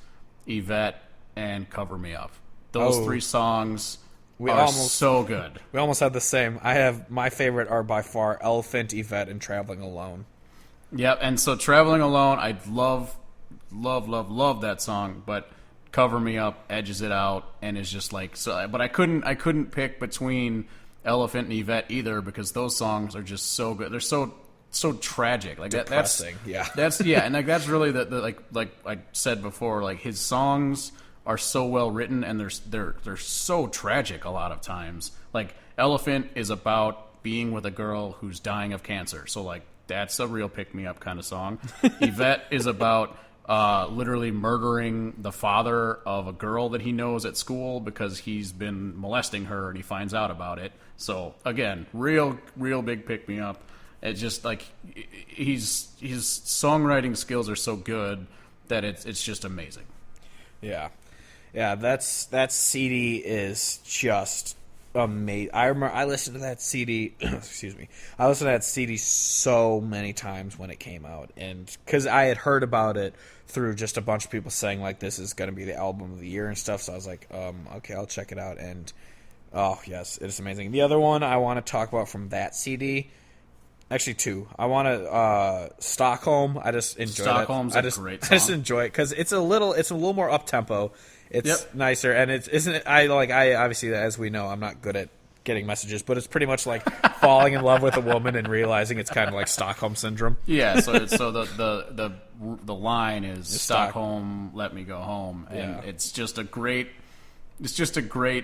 Yvette, and Cover Me Up. Those 3 songs are so good. We almost had the same. I have my favorite are by far Elephant, Yvette, and Traveling Alone. Yep, and so Traveling Alone, I love that song, but Cover Me Up edges it out and is just like so. But I couldn't pick between Elephant and Yvette either, because those songs are just so good. They're so tragic. Like depressing. That's and like that's really the like I said before. Like his songs are so well written and they're so tragic a lot of times. Like Elephant is about being with a girl who's dying of cancer, so like that's a real pick me up kind of song. Yvette is about literally murdering the father of a girl that he knows at school because he's been molesting her and he finds out about it. So again, real big pick me up. It's just like his songwriting skills are so good that it's just amazing. Yeah, that CD is just amazing. I remember I listened to that CD. Excuse me. I listened to that CD so many times when it came out, and because I had heard about it through just a bunch of people saying like this is going to be the album of the year and stuff. So I was like, okay, I'll check it out. And oh yes, it's amazing. The other one I want to talk about from that CD. Actually, 2. I want to Stockholm. I just enjoy Stockholm's that. a great song. I just enjoy it because it's a little more up tempo. It's nicer, and I obviously, as we know, I'm not good at getting messages, but it's pretty much like falling in love with a woman and realizing it's kind of like Stockholm syndrome. Yeah. So the line is Stockholm, let me go home, and it's just a great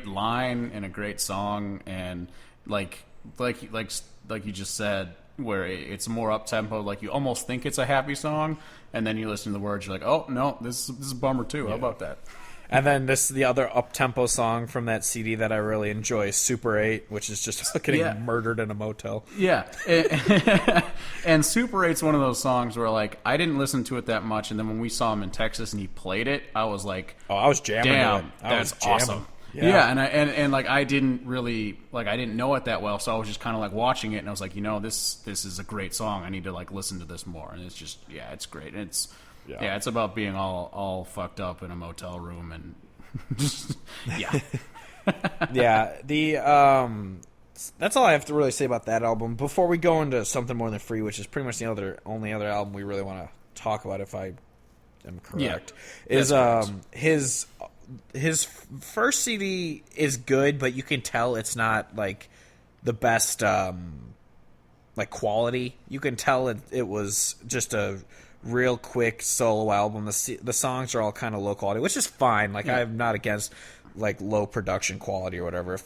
line and a great song, and like you just said, where it's more up tempo, like you almost think it's a happy song, and then you listen to the words, you're like, oh no, this is a bummer too. How about that? And then the other up tempo song from that CD that I really enjoy is Super 8, which is just getting murdered in a motel. Yeah, and Super 8's one of those songs where like I didn't listen to it that much, and then when we saw him in Texas and he played it, I was like, oh, I was jamming. Damn, that's awesome. Yeah, and like I didn't know it that well, so I was just kind of like watching it, and I was like, this is a great song. I need to like listen to this more, and it's just it's great. And it's about being all fucked up in a motel room, and just that's all I have to really say about that album. Before we go into Something More Than Free, which is pretty much the only other album we really want to talk about, if I am correct, is his first CD is good, but you can tell it's not like the best like quality. You can tell it was just a real quick solo album. The songs are all kind of low quality, which is fine. Like I'm not against like low production quality or whatever. If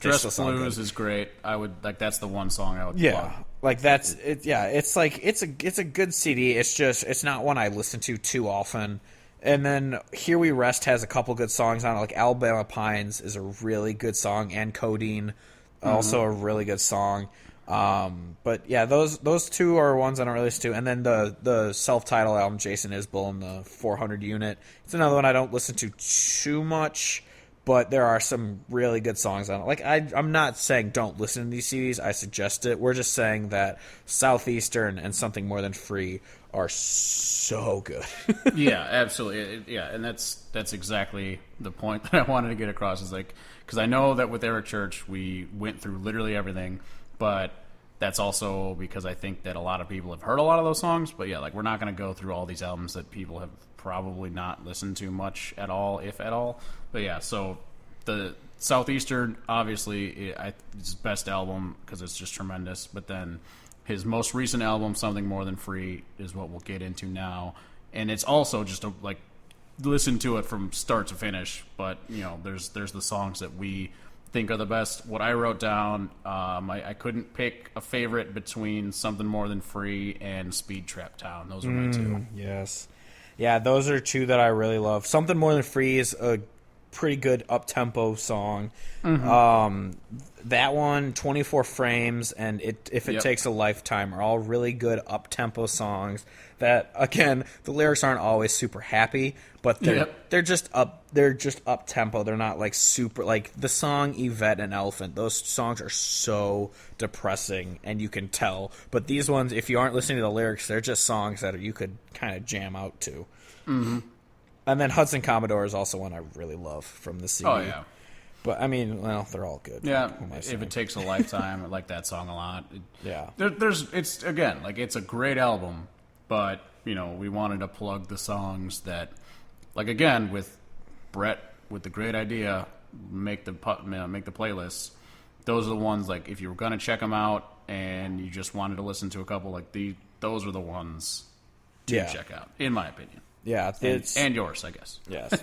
Dress Blues is great. I would like that's the one song I would plug. Like that's it. Yeah, it's like it's a good CD. It's not one I listen to too often. And then Here We Rest has a couple good songs on it. Like Alabama Pines is a really good song, and Codeine, also a really good song. But yeah, those two are ones I don't really listen to. And then the self-titled album, Jason Isbell and the 400 Unit. It's another one I don't listen to too much, but there are some really good songs on it. Like, I'm not saying don't listen to these CDs. I suggest it. We're just saying that Southeastern and Something More Than Free are so good. Yeah, absolutely. Yeah, and that's exactly the point that I wanted to get across. Is like, because I know that with Eric Church we went through literally everything, but that's also because I think that a lot of people have heard a lot of those songs. But yeah, like, we're not going to go through all these albums that people have probably not listened to much at all, if at all. But yeah, so the Southeastern, obviously, it's his best album because it's just tremendous. But then his most recent album, Something More Than Free, is what we'll get into now. And it's also just like, listen to it from start to finish. But, you know, there's the songs that we think are the best. What I wrote down, I couldn't pick a favorite between Something More Than Free and Speed Trap Town. Those are my two. Yes. Yeah, those are two that I really love. Something More Than Free is a pretty good up-tempo song. That one, 24 Frames, and If It Takes a Lifetime are all really good up-tempo songs that, again, the lyrics aren't always super happy, but they're just up-tempo. They're not like super, like the song Yvette and Elephant. Those songs are so depressing, and you can tell. But these ones, if you aren't listening to the lyrics, they're just songs that you could kind of jam out to. Mm-hmm. And then Hudson Commodore is also one I really love from the CD. Oh, yeah. But, I mean, well, they're all good. Yeah, If It Takes a Lifetime, I like that song a lot. Yeah. It's, again, like, it's a great album, but, you know, we wanted to plug the songs that, like, again, with Brett, with the great idea, make the playlists. Those are the ones, like, if you were going to check them out and you just wanted to listen to a couple, like, those are the ones to check out, in my opinion. Yeah, and yours, I guess. Yes.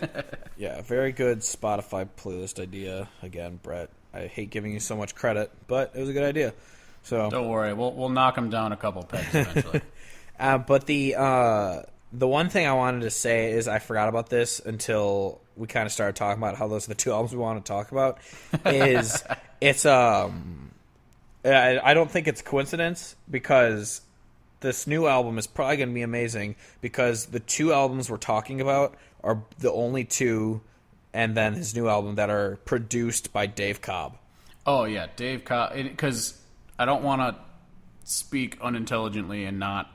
Yeah, very good Spotify playlist idea. Again, Brett, I hate giving you so much credit, but it was a good idea. So don't worry, we'll knock him down a couple pegs eventually. But the one thing I wanted to say is I forgot about this until we kind of started talking about how those are the two albums we want to talk about. Is it's I don't think it's coincidence because this new album is probably going to be amazing because the two albums we're talking about are the only two, and then his new album that are produced by Dave Cobb. Oh, yeah, Dave Cobb. Because I don't want to speak unintelligently and not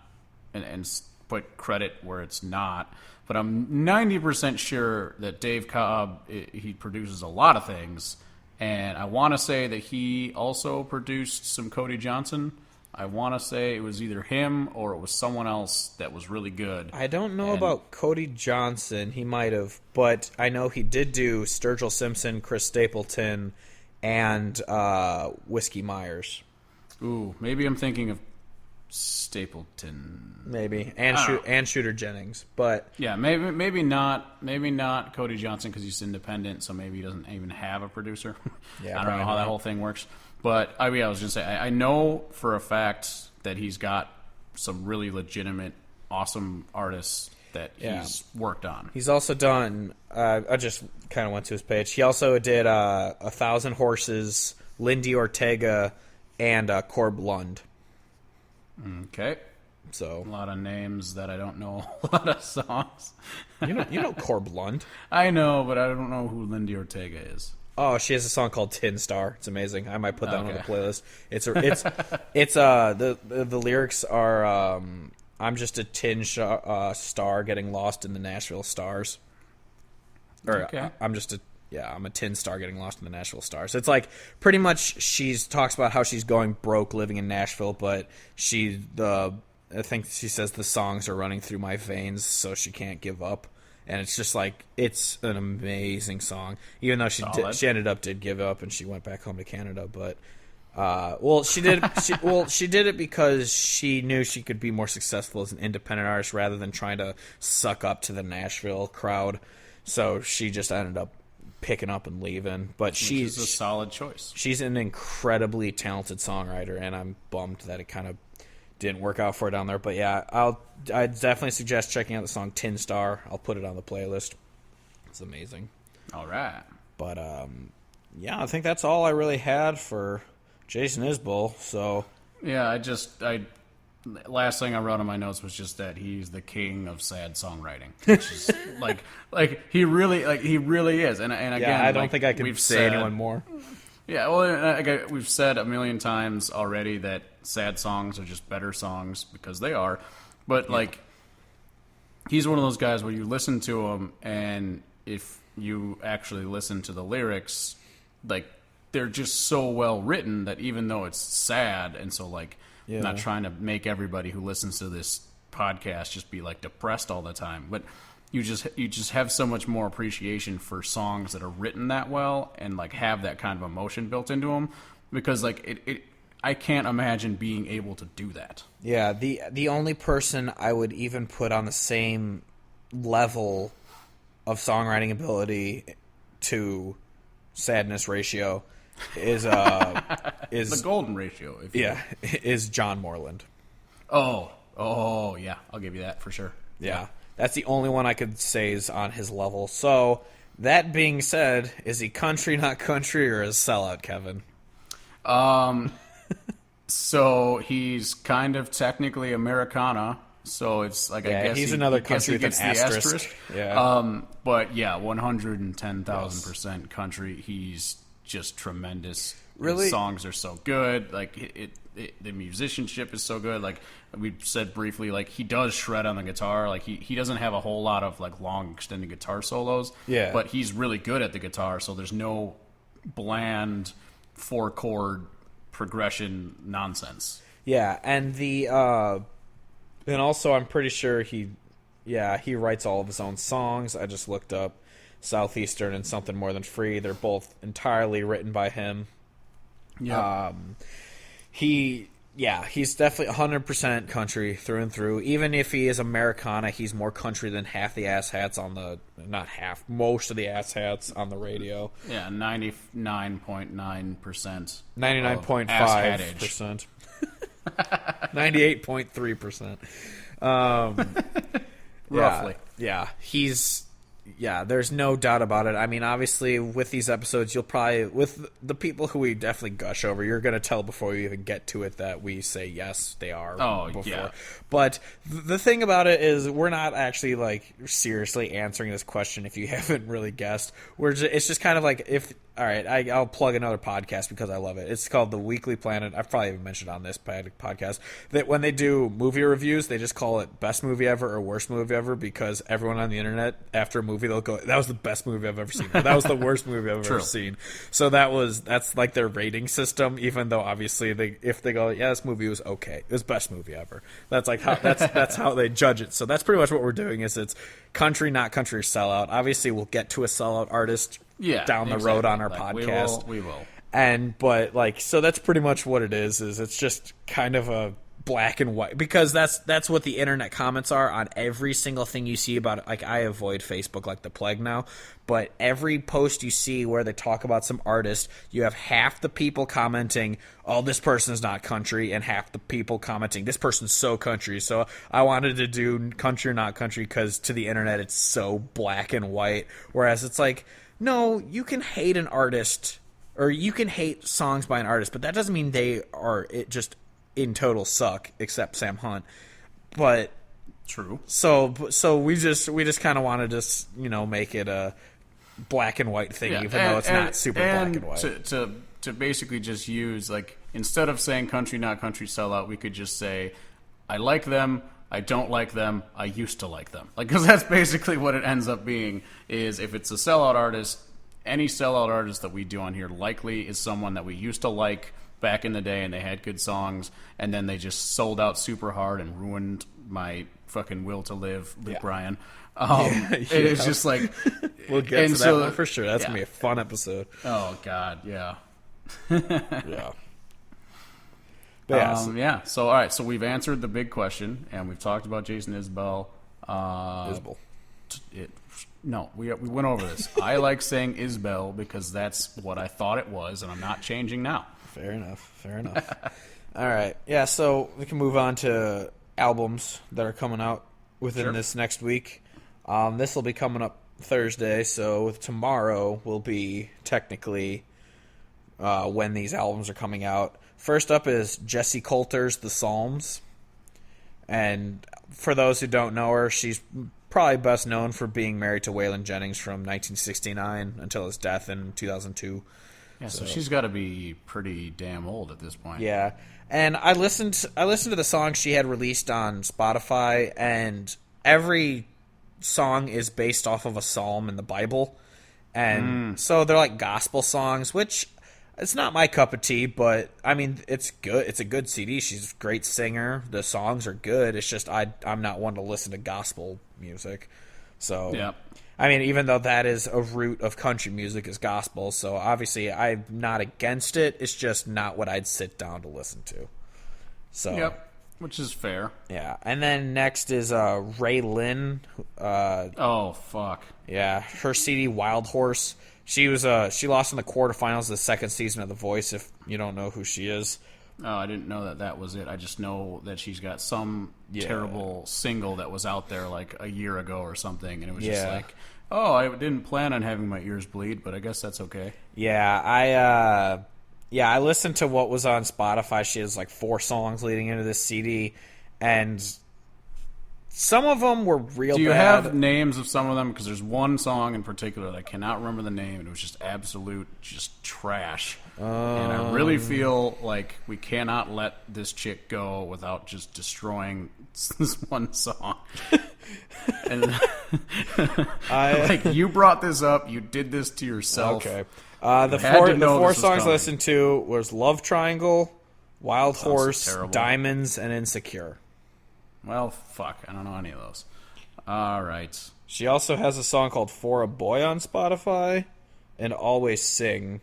and put credit where it's not, but I'm 90% sure that Dave Cobb, he produces a lot of things, and I want to say that he also produced some Cody Johnson. I want to say it was either him or it was someone else that was really good. I don't know about Cody Johnson. He might have, but I know he did do Sturgill Simpson, Chris Stapleton, and Whiskey Myers. Ooh, maybe I'm thinking of Stapleton. Maybe and Shooter Jennings, but yeah, maybe not Cody Johnson because he's independent, so maybe he doesn't even have a producer. Yeah, I don't know how that whole thing works. But I was going to say, I know for a fact that he's got some really legitimate, awesome artists that he's worked on. He's also done, I just kind of went to his page. He also did 1,000 Horses, Lindy Ortega, and Corb Lund. Okay. So a lot of names that I don't know a lot of songs. You know Corb Lund. I know, but I don't know who Lindy Ortega is. Oh, she has a song called Tin Star. It's amazing. I might put that on the playlist. The lyrics are I'm just a tin star getting lost in the Nashville stars. Or I'm a tin star getting lost in the Nashville stars. It's like pretty much she talks about how she's going broke living in Nashville, but I think she says the songs are running through my veins, so she can't give up. And it's just like, it's an amazing song. Even though she did give up and she went back home to Canada. But, she did it because she knew she could be more successful as an independent artist rather than trying to suck up to the Nashville crowd. So she just ended up picking up and leaving. But she's a solid choice. She's an incredibly talented songwriter, and I'm bummed that it kind of didn't work out for her down there. But yeah, I'd definitely suggest checking out the song Tin Star. I'll put it on the playlist. It's amazing. All right. But yeah, I think that's all I really had for Jason Isbell. So Yeah, last thing I wrote on my notes was just that he's the king of sad songwriting. Which is he really is. And again, Yeah, I don't think I can say anyone more. Yeah, well, we've said a million times already that sad songs are just better songs because they are. But he's one of those guys where you listen to him, and if you actually listen to the lyrics, they're just so well written that even though it's sad, and so I'm not trying to make everybody who listens to this podcast just be depressed all the time, but you just have so much more appreciation for songs that are written that well and have that kind of emotion built into them, because I can't imagine being able to do that. Yeah, the only person I would even put on the same level of songwriting ability to sadness ratio is the golden ratio. Is John Moreland. Oh yeah, I'll give you that for sure. Yeah, that's the only one I could say is on his level. So that being said, is he country, not country, or is sellout, Kevin? So he's kind of technically Americana. So it's I guess he's another country with an asterisk. Yeah. But yeah, 110,000% country. He's just tremendous. Really, his songs are so good. The musicianship is so good. We said briefly, he does shred on the guitar. He doesn't have a whole lot of long extended guitar solos. Yeah. But he's really good at the guitar. So there's no bland 4-chord progression nonsense. Yeah, and and also I'm pretty sure he writes all of his own songs. I just looked up Southeastern and Something More Than Free. They're both entirely written by him. Yeah. He's definitely 100% country through and through. Even if he is Americana, he's more country than half the asshats most of the asshats on the radio. Yeah, 99.9%. 99.5%. 98.3%. Roughly. Yeah, there's no doubt about it. I mean, obviously, with these episodes, you'll probably, with the people who we definitely gush over, you're going to tell before you even get to it that we say, yes, they are. Before. Yeah. But the thing about it is we're not actually, seriously answering this question if you haven't really guessed. It's just kind of all right, I'll plug another podcast because I love it. It's called The Weekly Planet. I've probably even mentioned on this podcast that when they do movie reviews, they just call it best movie ever or worst movie ever, because everyone on the internet, after a movie, they'll go, that was the best movie I've ever seen. Or, that was the worst movie I've ever seen. So that's their rating system, even though obviously if they go, yeah, this movie was okay. It was best movie ever. That's that's how they judge it. So that's pretty much what we're doing is it's country, not country, sellout. Obviously, we'll get to a sellout artist down the road on our podcast. We will. So that's pretty much what it is it's just kind of a black and white, because that's what the internet comments are on every single thing you see about it. I avoid Facebook like the plague now, but every post you see where they talk about some artist, you have half the people commenting, oh, this person's not country, and half the people commenting, this person's so country. So I wanted to do country or not country because to the internet it's so black and white, whereas it's no, you can hate an artist or you can hate songs by an artist, but that doesn't mean they are just in total suck, except Sam Hunt. But true. So we just kind of wanted to make it a black and white thing, even though it's not super black and white. To basically just use instead of saying country not country sellout, we could just say I like them, I don't like them, I used to like them. Because that's basically what it ends up being, is if it's a sellout artist, any sellout artist that we do on here likely is someone that we used to like back in the day and they had good songs, and then they just sold out super hard and ruined my fucking will to live, Luke Bryan. It's just we'll get to that one for sure. That's going to be a fun episode. Oh, God, yeah. Yeah. So, all right. So we've answered the big question, and we've talked about Jason Isbell. No, we went over this. I like saying Isbell because that's what I thought it was, and I'm not changing now. Fair enough. All right. Yeah, so we can move on to albums that are coming out within this next week. This will be coming up Thursday, so tomorrow will be technically when these albums are coming out. First up is Jessie Coulter's The Psalms. And for those who don't know her, she's probably best known for being married to Waylon Jennings from 1969 until his death in 2002. Yeah, so she's got to be pretty damn old at this point. Yeah. And I listened to the song she had released on Spotify, and every song is based off of a psalm in the Bible. And so they're like gospel songs, which it's not my cup of tea, but I mean, it's good. It's a good CD. She's a great singer. The songs are good. It's just I'm not one to listen to gospel music. So, yeah. I mean, even though that is a root of country music is gospel, so obviously I'm not against it. It's just not what I'd sit down to listen to. So, yep, which is fair. Yeah, and then next is Ray Lynn. Oh fuck. Yeah, her CD Wild Horse. She lost in the quarterfinals of the second season of The Voice. If you don't know who she is. Oh, I didn't know that was it. I just know that she's got some terrible single that was out there like a year ago or something, and it was just like, oh, I didn't plan on having my ears bleed, but I guess that's okay. Yeah, I listened to what was on Spotify. She has like 4 songs leading into this CD, and some of them were real bad. Do you have names of some of them? Because there's one song in particular that I cannot remember the name, and it was just absolute trash. And I really feel like we cannot let this chick go without just destroying this one song. And like, you brought this up, you did this to yourself. Okay. The four songs I listened to was Love Triangle, Wild Horse, Diamonds, and Insecure. Well, fuck. I don't know any of those. All right. She also has a song called For a Boy on Spotify, and Always Sing,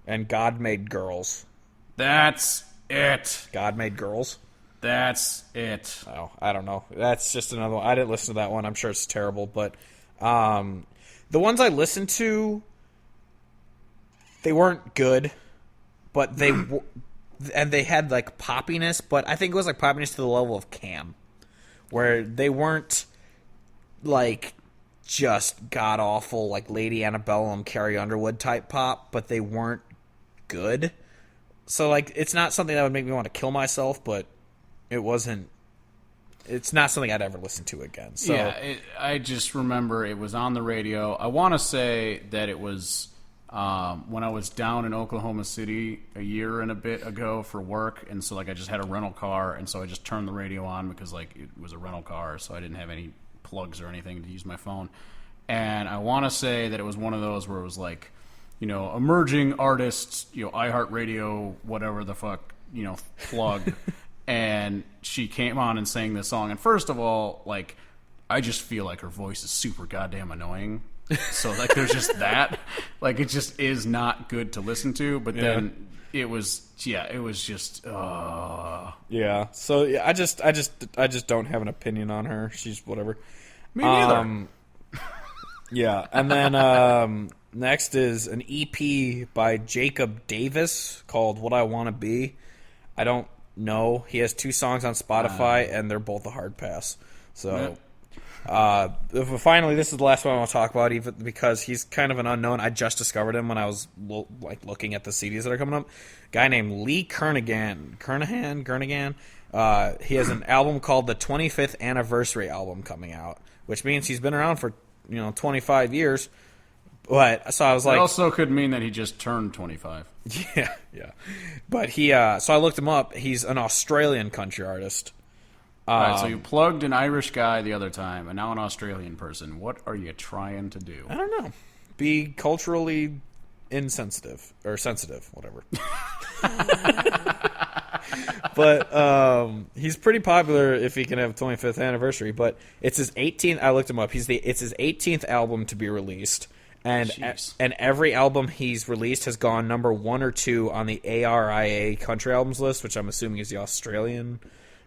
and God Made Girls. That's it. God Made Girls? That's it. Oh, I don't know. That's just another one. I didn't listen to that one. I'm sure it's terrible, but the ones I listened to, they weren't good, but they and they had like poppiness, but I think it was like poppiness to the level of Cam, where they weren't like just god awful like Lady Antebellum, Carrie Underwood type pop, but they weren't good. So like, it's not something that would make me want to kill myself, but it wasn't. It's not something I'd ever listen to again. So yeah, I just remember it was on the radio. I want to say that it was when I was down in Oklahoma City a year and a bit ago for work, and so like I just had a rental car, and so I just turned the radio on because like it was a rental car, so I didn't have any plugs or anything to use my phone. And I want to say that it was one of those where it was like, you know, emerging artists, you know, iHeartRadio, whatever the fuck, you know, plug. And she came on and sang this song. And first of all, like, I just feel like her voice is super goddamn annoying. So, like, there's just that. Like, it just is not good to listen to. But then it was just, yeah. So, yeah, I just don't have an opinion on her. She's whatever. Me neither. Yeah. And then next is an EP by Jacob Davis called What I Want to Be. I don't know. He has 2 songs on Spotify, and they're both a hard pass. So, finally, this is the last one I want to talk about, even because he's kind of an unknown. I just discovered him when I was looking at the CDs that are coming up. A guy named Lee Kernaghan. He has an album called the 25th Anniversary Album coming out, which means he's been around for 25 years. But so I was like, it also could mean that he just turned 25. Yeah. But so I looked him up. He's an Australian country artist. All right, so you plugged an Irish guy the other time, and now an Australian person. What are you trying to do? I don't know. Be culturally insensitive or sensitive, whatever. But he's pretty popular if he can have 25th anniversary. But it's his 18th. I looked him up. It's his 18th album to be released. And every album he's released has gone number 1 or 2 on the ARIA country albums list, which I'm assuming is the Australian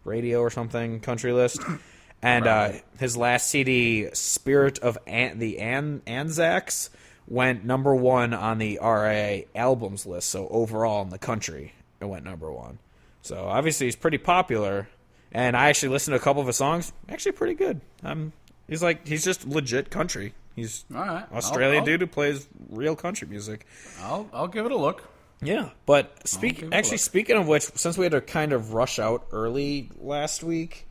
radio or something country list. And his last CD, Spirit of the Anzacs, went number 1 on the RIA albums list. So overall in the country, it went number 1. So obviously he's pretty popular. And I actually listened to a couple of his songs. Actually pretty good. He's just legit country. He's all right. Australian dude who plays real country music. I'll give it a look. Yeah, but look. speaking of which, since we had to kind of rush out early last week,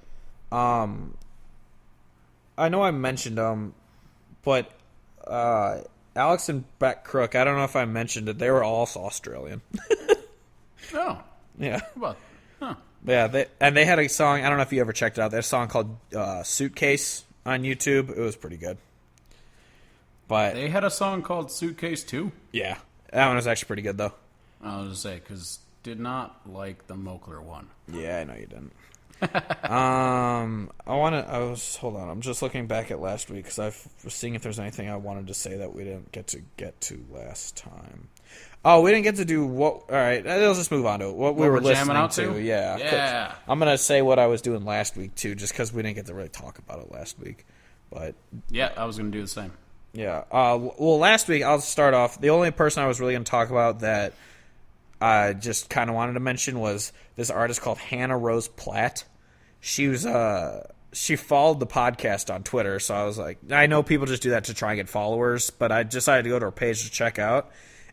I know I mentioned them, but Alex and Beck Crook, I don't know if I mentioned it, they were also Australian. Oh. Yeah. Well, huh. Yeah, they had a song, I don't know if you ever checked it out, they had a song called Suitcase on YouTube. It was pretty good. But They had a song called Suitcase too? yeah, that one was actually pretty good, though. I was going to say, because did not like the Mokler one. Yeah, I know you didn't. Hold on, I'm just looking back at last week because I was seeing if there's anything I wanted to say that we didn't get to last time. Oh, we didn't get to do what? All right, let's just move on to what we were listening out to. Yeah, yeah. I'm gonna say what I was doing last week too, just because we didn't get to really talk about it last week. But yeah, I was going to do the same. yeah, well, last week I'll start off. The only person I was really going to talk about that I just kind of wanted to mention was this artist called Hannah Rose Platt. She was she followed the podcast on Twitter, so I was like, I know people just do that to try and get followers, but I decided to go to her page to check out.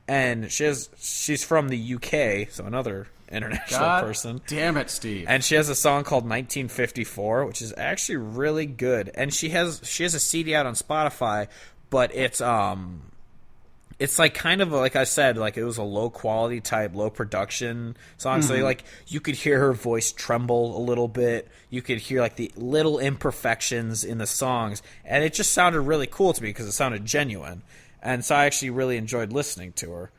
And she's from the UK, so another international person. Damn it, Steve. And she has a song called 1954, which is actually really good. And she has a CD out on Spotify, but it's like kind of like I said, like it was a low quality type, low production song. So like you could hear her voice tremble a little bit. You could hear like the little imperfections in the songs, and it just sounded really cool to me because it sounded genuine. And so I actually really enjoyed listening to her.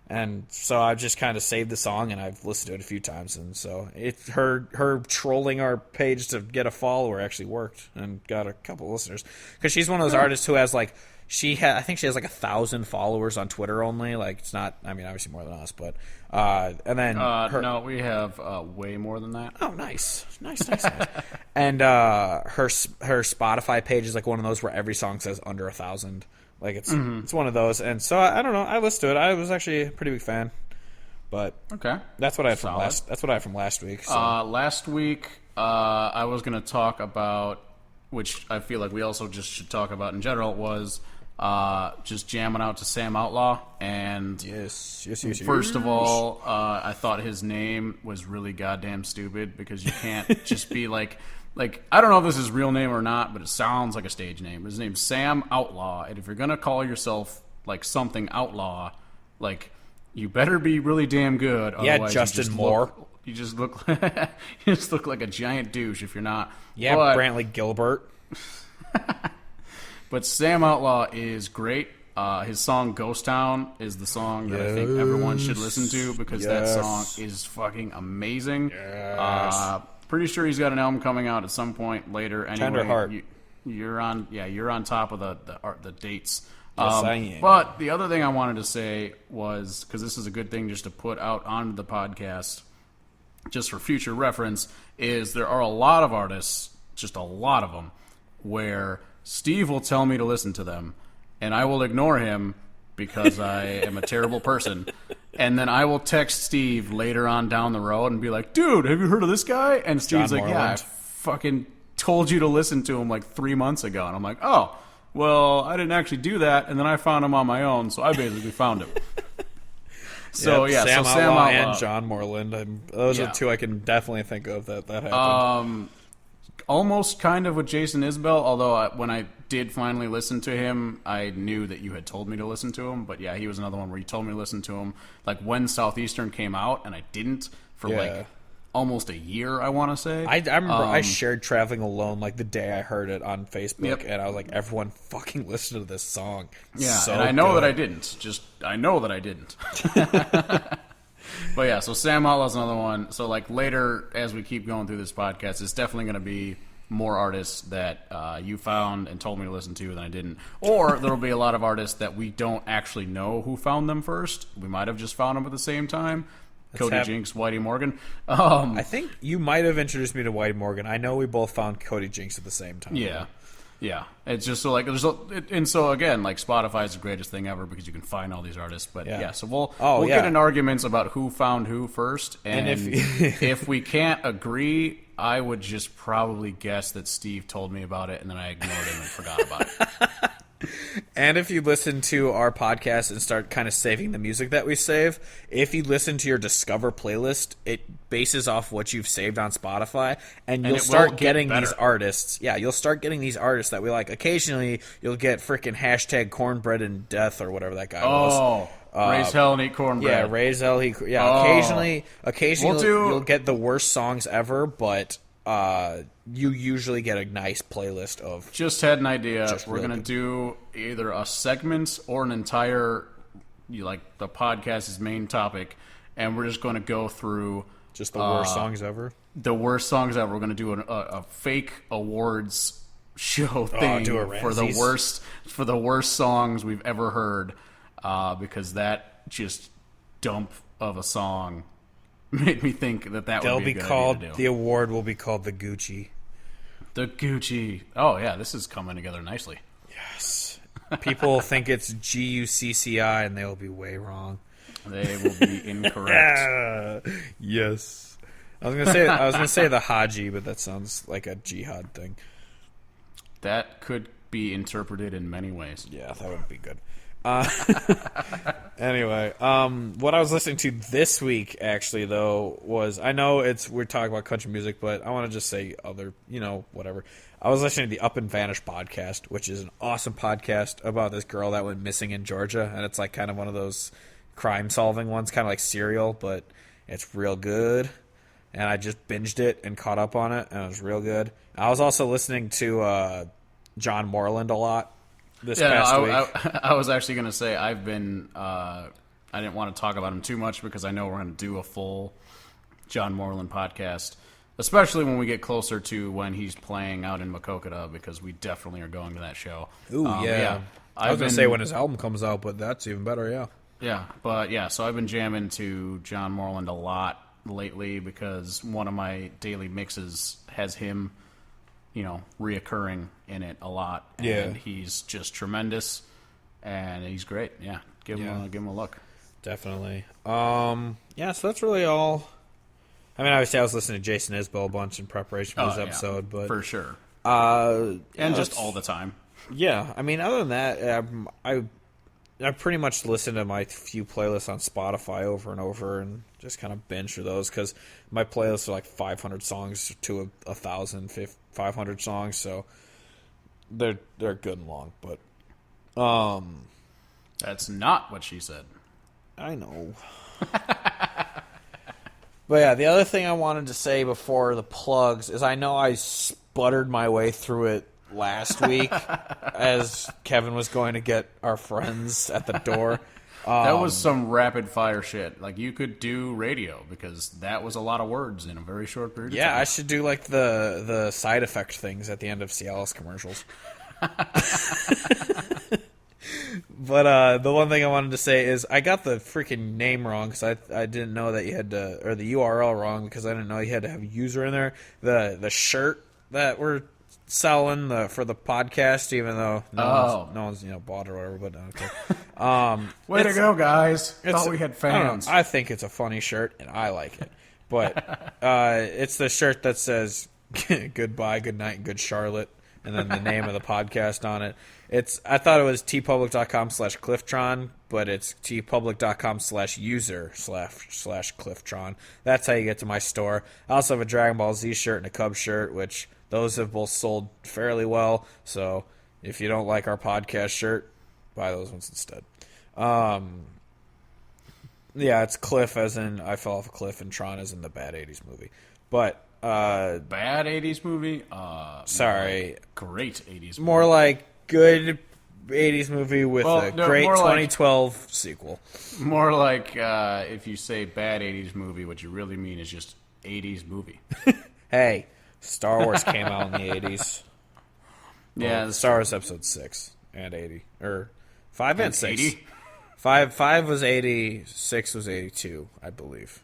And so I just kind of saved the song, and I've listened to it a few times. And so her trolling our page to get a follower actually worked and got a couple listeners. Because she's one of those artists who has like, I think she has like 1,000 followers on Twitter only. Like it's not, I mean, obviously more than us, but and then no, we have way more than that. Oh, nice. And her Spotify page is like one of those where every song says under 1,000. Like it's one of those, and so I don't know. I listened to it. I was actually a pretty big fan, but okay, that's what I had from last. That's what I had from last week. So. Last week, I was going to talk about, which I feel like we also just should talk about in general, was just jamming out to Sam Outlaw. And yes. First of all, I thought his name was really goddamn stupid because you can't just be like, I don't know if this is his real name or not, but it sounds like a stage name. His name's Sam Outlaw, and if you're going to call yourself, like, something outlaw, like, you better be really damn good. Yeah, Justin Moore. You just look like a giant douche if you're not. Yeah, Brantley Gilbert. But Sam Outlaw is great. His song Ghost Town is the song that I think everyone should listen to because that song is fucking amazing. Yes. Pretty sure he's got an album coming out at some point later. Anyway, Tender Heart. You're on top of the dates. Yes, I am. But the other thing I wanted to say was, because this is a good thing just to put out on the podcast, just for future reference, is there are a lot of artists, just a lot of them, where Steve will tell me to listen to them, and I will ignore him because I am a terrible person. And then I will text Steve later on down the road and be like, dude, have you heard of this guy? And Steve's like, yeah, I fucking told you to listen to him like 3 months ago. And I'm like, oh, well, I didn't actually do that. And then I found him on my own, so I basically found him. So, Sam Outlaw and John Moreland. Those are two I can definitely think of that happened. Almost kind of with Jason Isbell, although when I did finally listen to him, I knew that you had told me to listen to him. But yeah, he was another one where you told me to listen to him like when Southeastern came out, and I didn't for like almost a year, I want to say. I remember I shared Traveling Alone like the day I heard it on Facebook, and I was like, everyone fucking listen to this song. Yeah, so and I know good. that I didn't. I know that I didn't. But yeah, so Sam Outlaw's another one. So like later, as we keep going through this podcast, it's definitely going to be more artists that you found and told me to listen to than I didn't. Or there'll be a lot of artists that we don't actually know who found them first. We might have just found them at the same time. Cody Jinks, Whitey Morgan. I think you might have introduced me to Whitey Morgan. I know we both found Cody Jinks at the same time. Yeah. It's just so like and so again, like Spotify is the greatest thing ever because you can find all these artists. But so we'll get in arguments about who found who first, and if we can't agree, I would just probably guess that Steve told me about it, and then I ignored him and forgot about it. And if you listen to our podcast and start kind of saving the music that we save, if you listen to your Discover playlist, it bases off what you've saved on Spotify, and you'll start getting these artists. Yeah, you'll start getting these artists that we like. Occasionally, you'll get freaking hashtag cornbread and death or whatever that guy was. Raise hell and eat cornbread. Yeah, raise hell. Occasionally you'll get the worst songs ever, but you usually get a nice playlist of. Just had an idea. We're gonna do either a segment or an entire, the podcast's main topic, and we're just going to go through just the worst songs ever. The worst songs ever. We're going to do a fake awards show thing for the worst songs we've ever heard. Because that just dump of a song made me think that would be a good idea to do. The award will be called the Gucci. The Gucci. Oh, yeah, this is coming together nicely. Yes. People think it's Gucci, and they will be way wrong. They will be incorrect. Yes. I was gonna say the Haji, but that sounds like a jihad thing. That could be interpreted in many ways. Yeah, that would be good. Anyway, what I was listening to this week, actually, though, was, I know we're talking about country music, but I want to just say other, whatever. I was listening to the Up and Vanish podcast, which is an awesome podcast about this girl that went missing in Georgia, and it's like kind of one of those crime-solving ones, kind of like Serial, but it's real good, and I just binged it and caught up on it, and it was real good. I was also listening to John Moreland a lot. Past week. I was actually going to say I've been. I didn't want to talk about him too much because I know we're going to do a full John Moreland podcast, especially when we get closer to when he's playing out in Makokata, because we definitely are going to that show. Ooh, yeah. I was going to say when his album comes out, but that's even better, yeah. Yeah, but yeah, so I've been jamming to John Moreland a lot lately because one of my daily mixes has him, reoccurring in it a lot. And he's just tremendous, and he's great. Yeah, give him a look. Definitely. So that's really all. I mean, obviously I was listening to Jason Isbell a bunch in preparation for this episode, but for sure. And just all the time. Yeah, I mean, other than that, I pretty much listen to my few playlists on Spotify over and over and just kind of binge through those, because my playlists are like 500 songs to 1,000, 500 songs, so they're good and long. But that's not what she said. I know. But yeah, the other thing I wanted to say before the plugs is I know I sputtered my way through it last week as Kevin was going to get our friends at the door. That was some rapid fire shit. Like, you could do radio because that was a lot of words in a very short period of time. Yeah, I should do like the side effect things at the end of Cialis commercials. But the one thing I wanted to say is I got the freaking name wrong because I didn't know that you had to, or the URL wrong because I didn't know you had to have a user in there. The shirt that we're selling for the podcast, even though no one's bought it or whatever, but okay. Way to go, guys! Thought we had fans. I think it's a funny shirt and I like it, but it's the shirt that says goodbye, good night, and good Charlotte, and then the name of the podcast on it. I thought it was tpublic.com/Clifftron, but it's tpublic.com/user/Clifftron. That's how you get to my store. I also have a Dragon Ball Z shirt and a Cubs shirt, which those have both sold fairly well. So if you don't like our podcast shirt, buy those ones instead. Yeah, it's Cliff as in I fell off a cliff, and Tron as in the bad 80s movie. But bad 80s movie? Sorry. Like great 80s movie. More like good 80s movie with a great 2012 sequel. More like if you say bad 80s movie, what you really mean is just 80s movie. Hey, Star Wars came out in the 80s. Yeah, well, Star Wars Episode 6 and 80. Or 5 and 6. 80? 5 was 80, 6 was 82, I believe.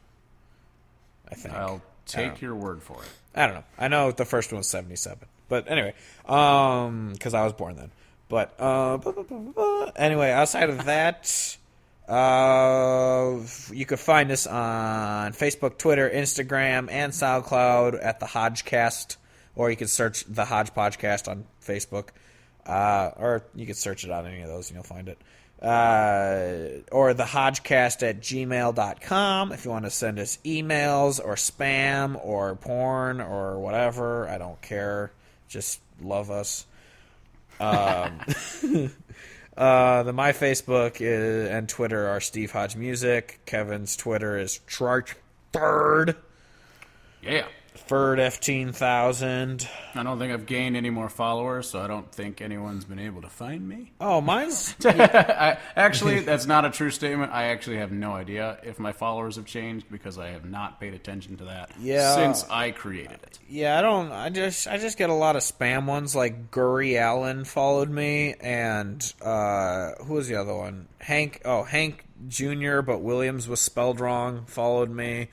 I think. I'll take your word for it. I don't know. I know the first one was 77. But anyway, because I was born then. But anyway, outside of that, you can find us on Facebook, Twitter, Instagram, and SoundCloud at the Hodgecast, or you can search the Hodge Podcast on Facebook. Or you can search it on any of those and you'll find it. Or thehodgecast@gmail.com if you want to send us emails or spam or porn or whatever. I don't care. Just love us. My Facebook and Twitter are Steve Hodge Music. Kevin's Twitter is Trarch Third. Yeah. Ferd F-10,000. I don't think I've gained any more followers, so I don't think anyone's been able to find me. Oh, mine's... Actually, that's not a true statement. I actually have no idea if my followers have changed because I have not paid attention to that since I created it. Yeah, I just get a lot of spam ones, like Guri Allen followed me, and who was the other one? Hank Jr., but Williams was spelled wrong, followed me.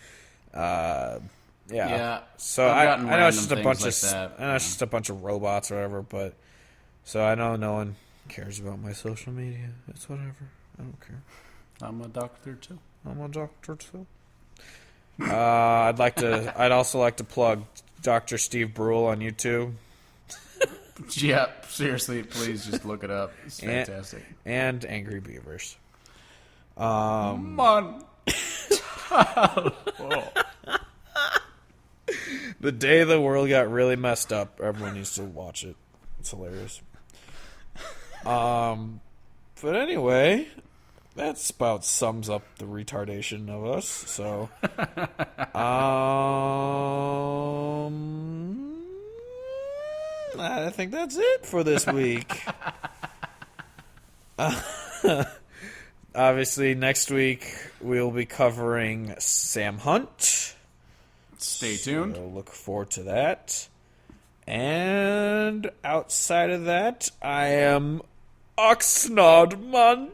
Yeah. So I know it's just a bunch of it's just a bunch of robots or whatever, but so I know no one cares about my social media. It's whatever. I don't care. I'm a doctor too. I'd also like to plug Dr. Steve Brule on YouTube. Yeah, seriously, please just look it up. It's fantastic. And Angry Beavers. Man. The day the world got really messed up, everyone needs to watch it. It's hilarious. But anyway, that's about sums up the retardation of us. So, I think that's it for this week. Obviously, next week we'll be covering Sam Hunt. Stay tuned. So look forward to that. And outside of that, I am Oxnard Montalvo.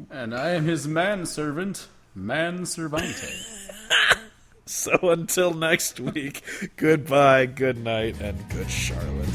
And I am his manservant, Manservante. So until next week, goodbye, good night, and good Charlotte.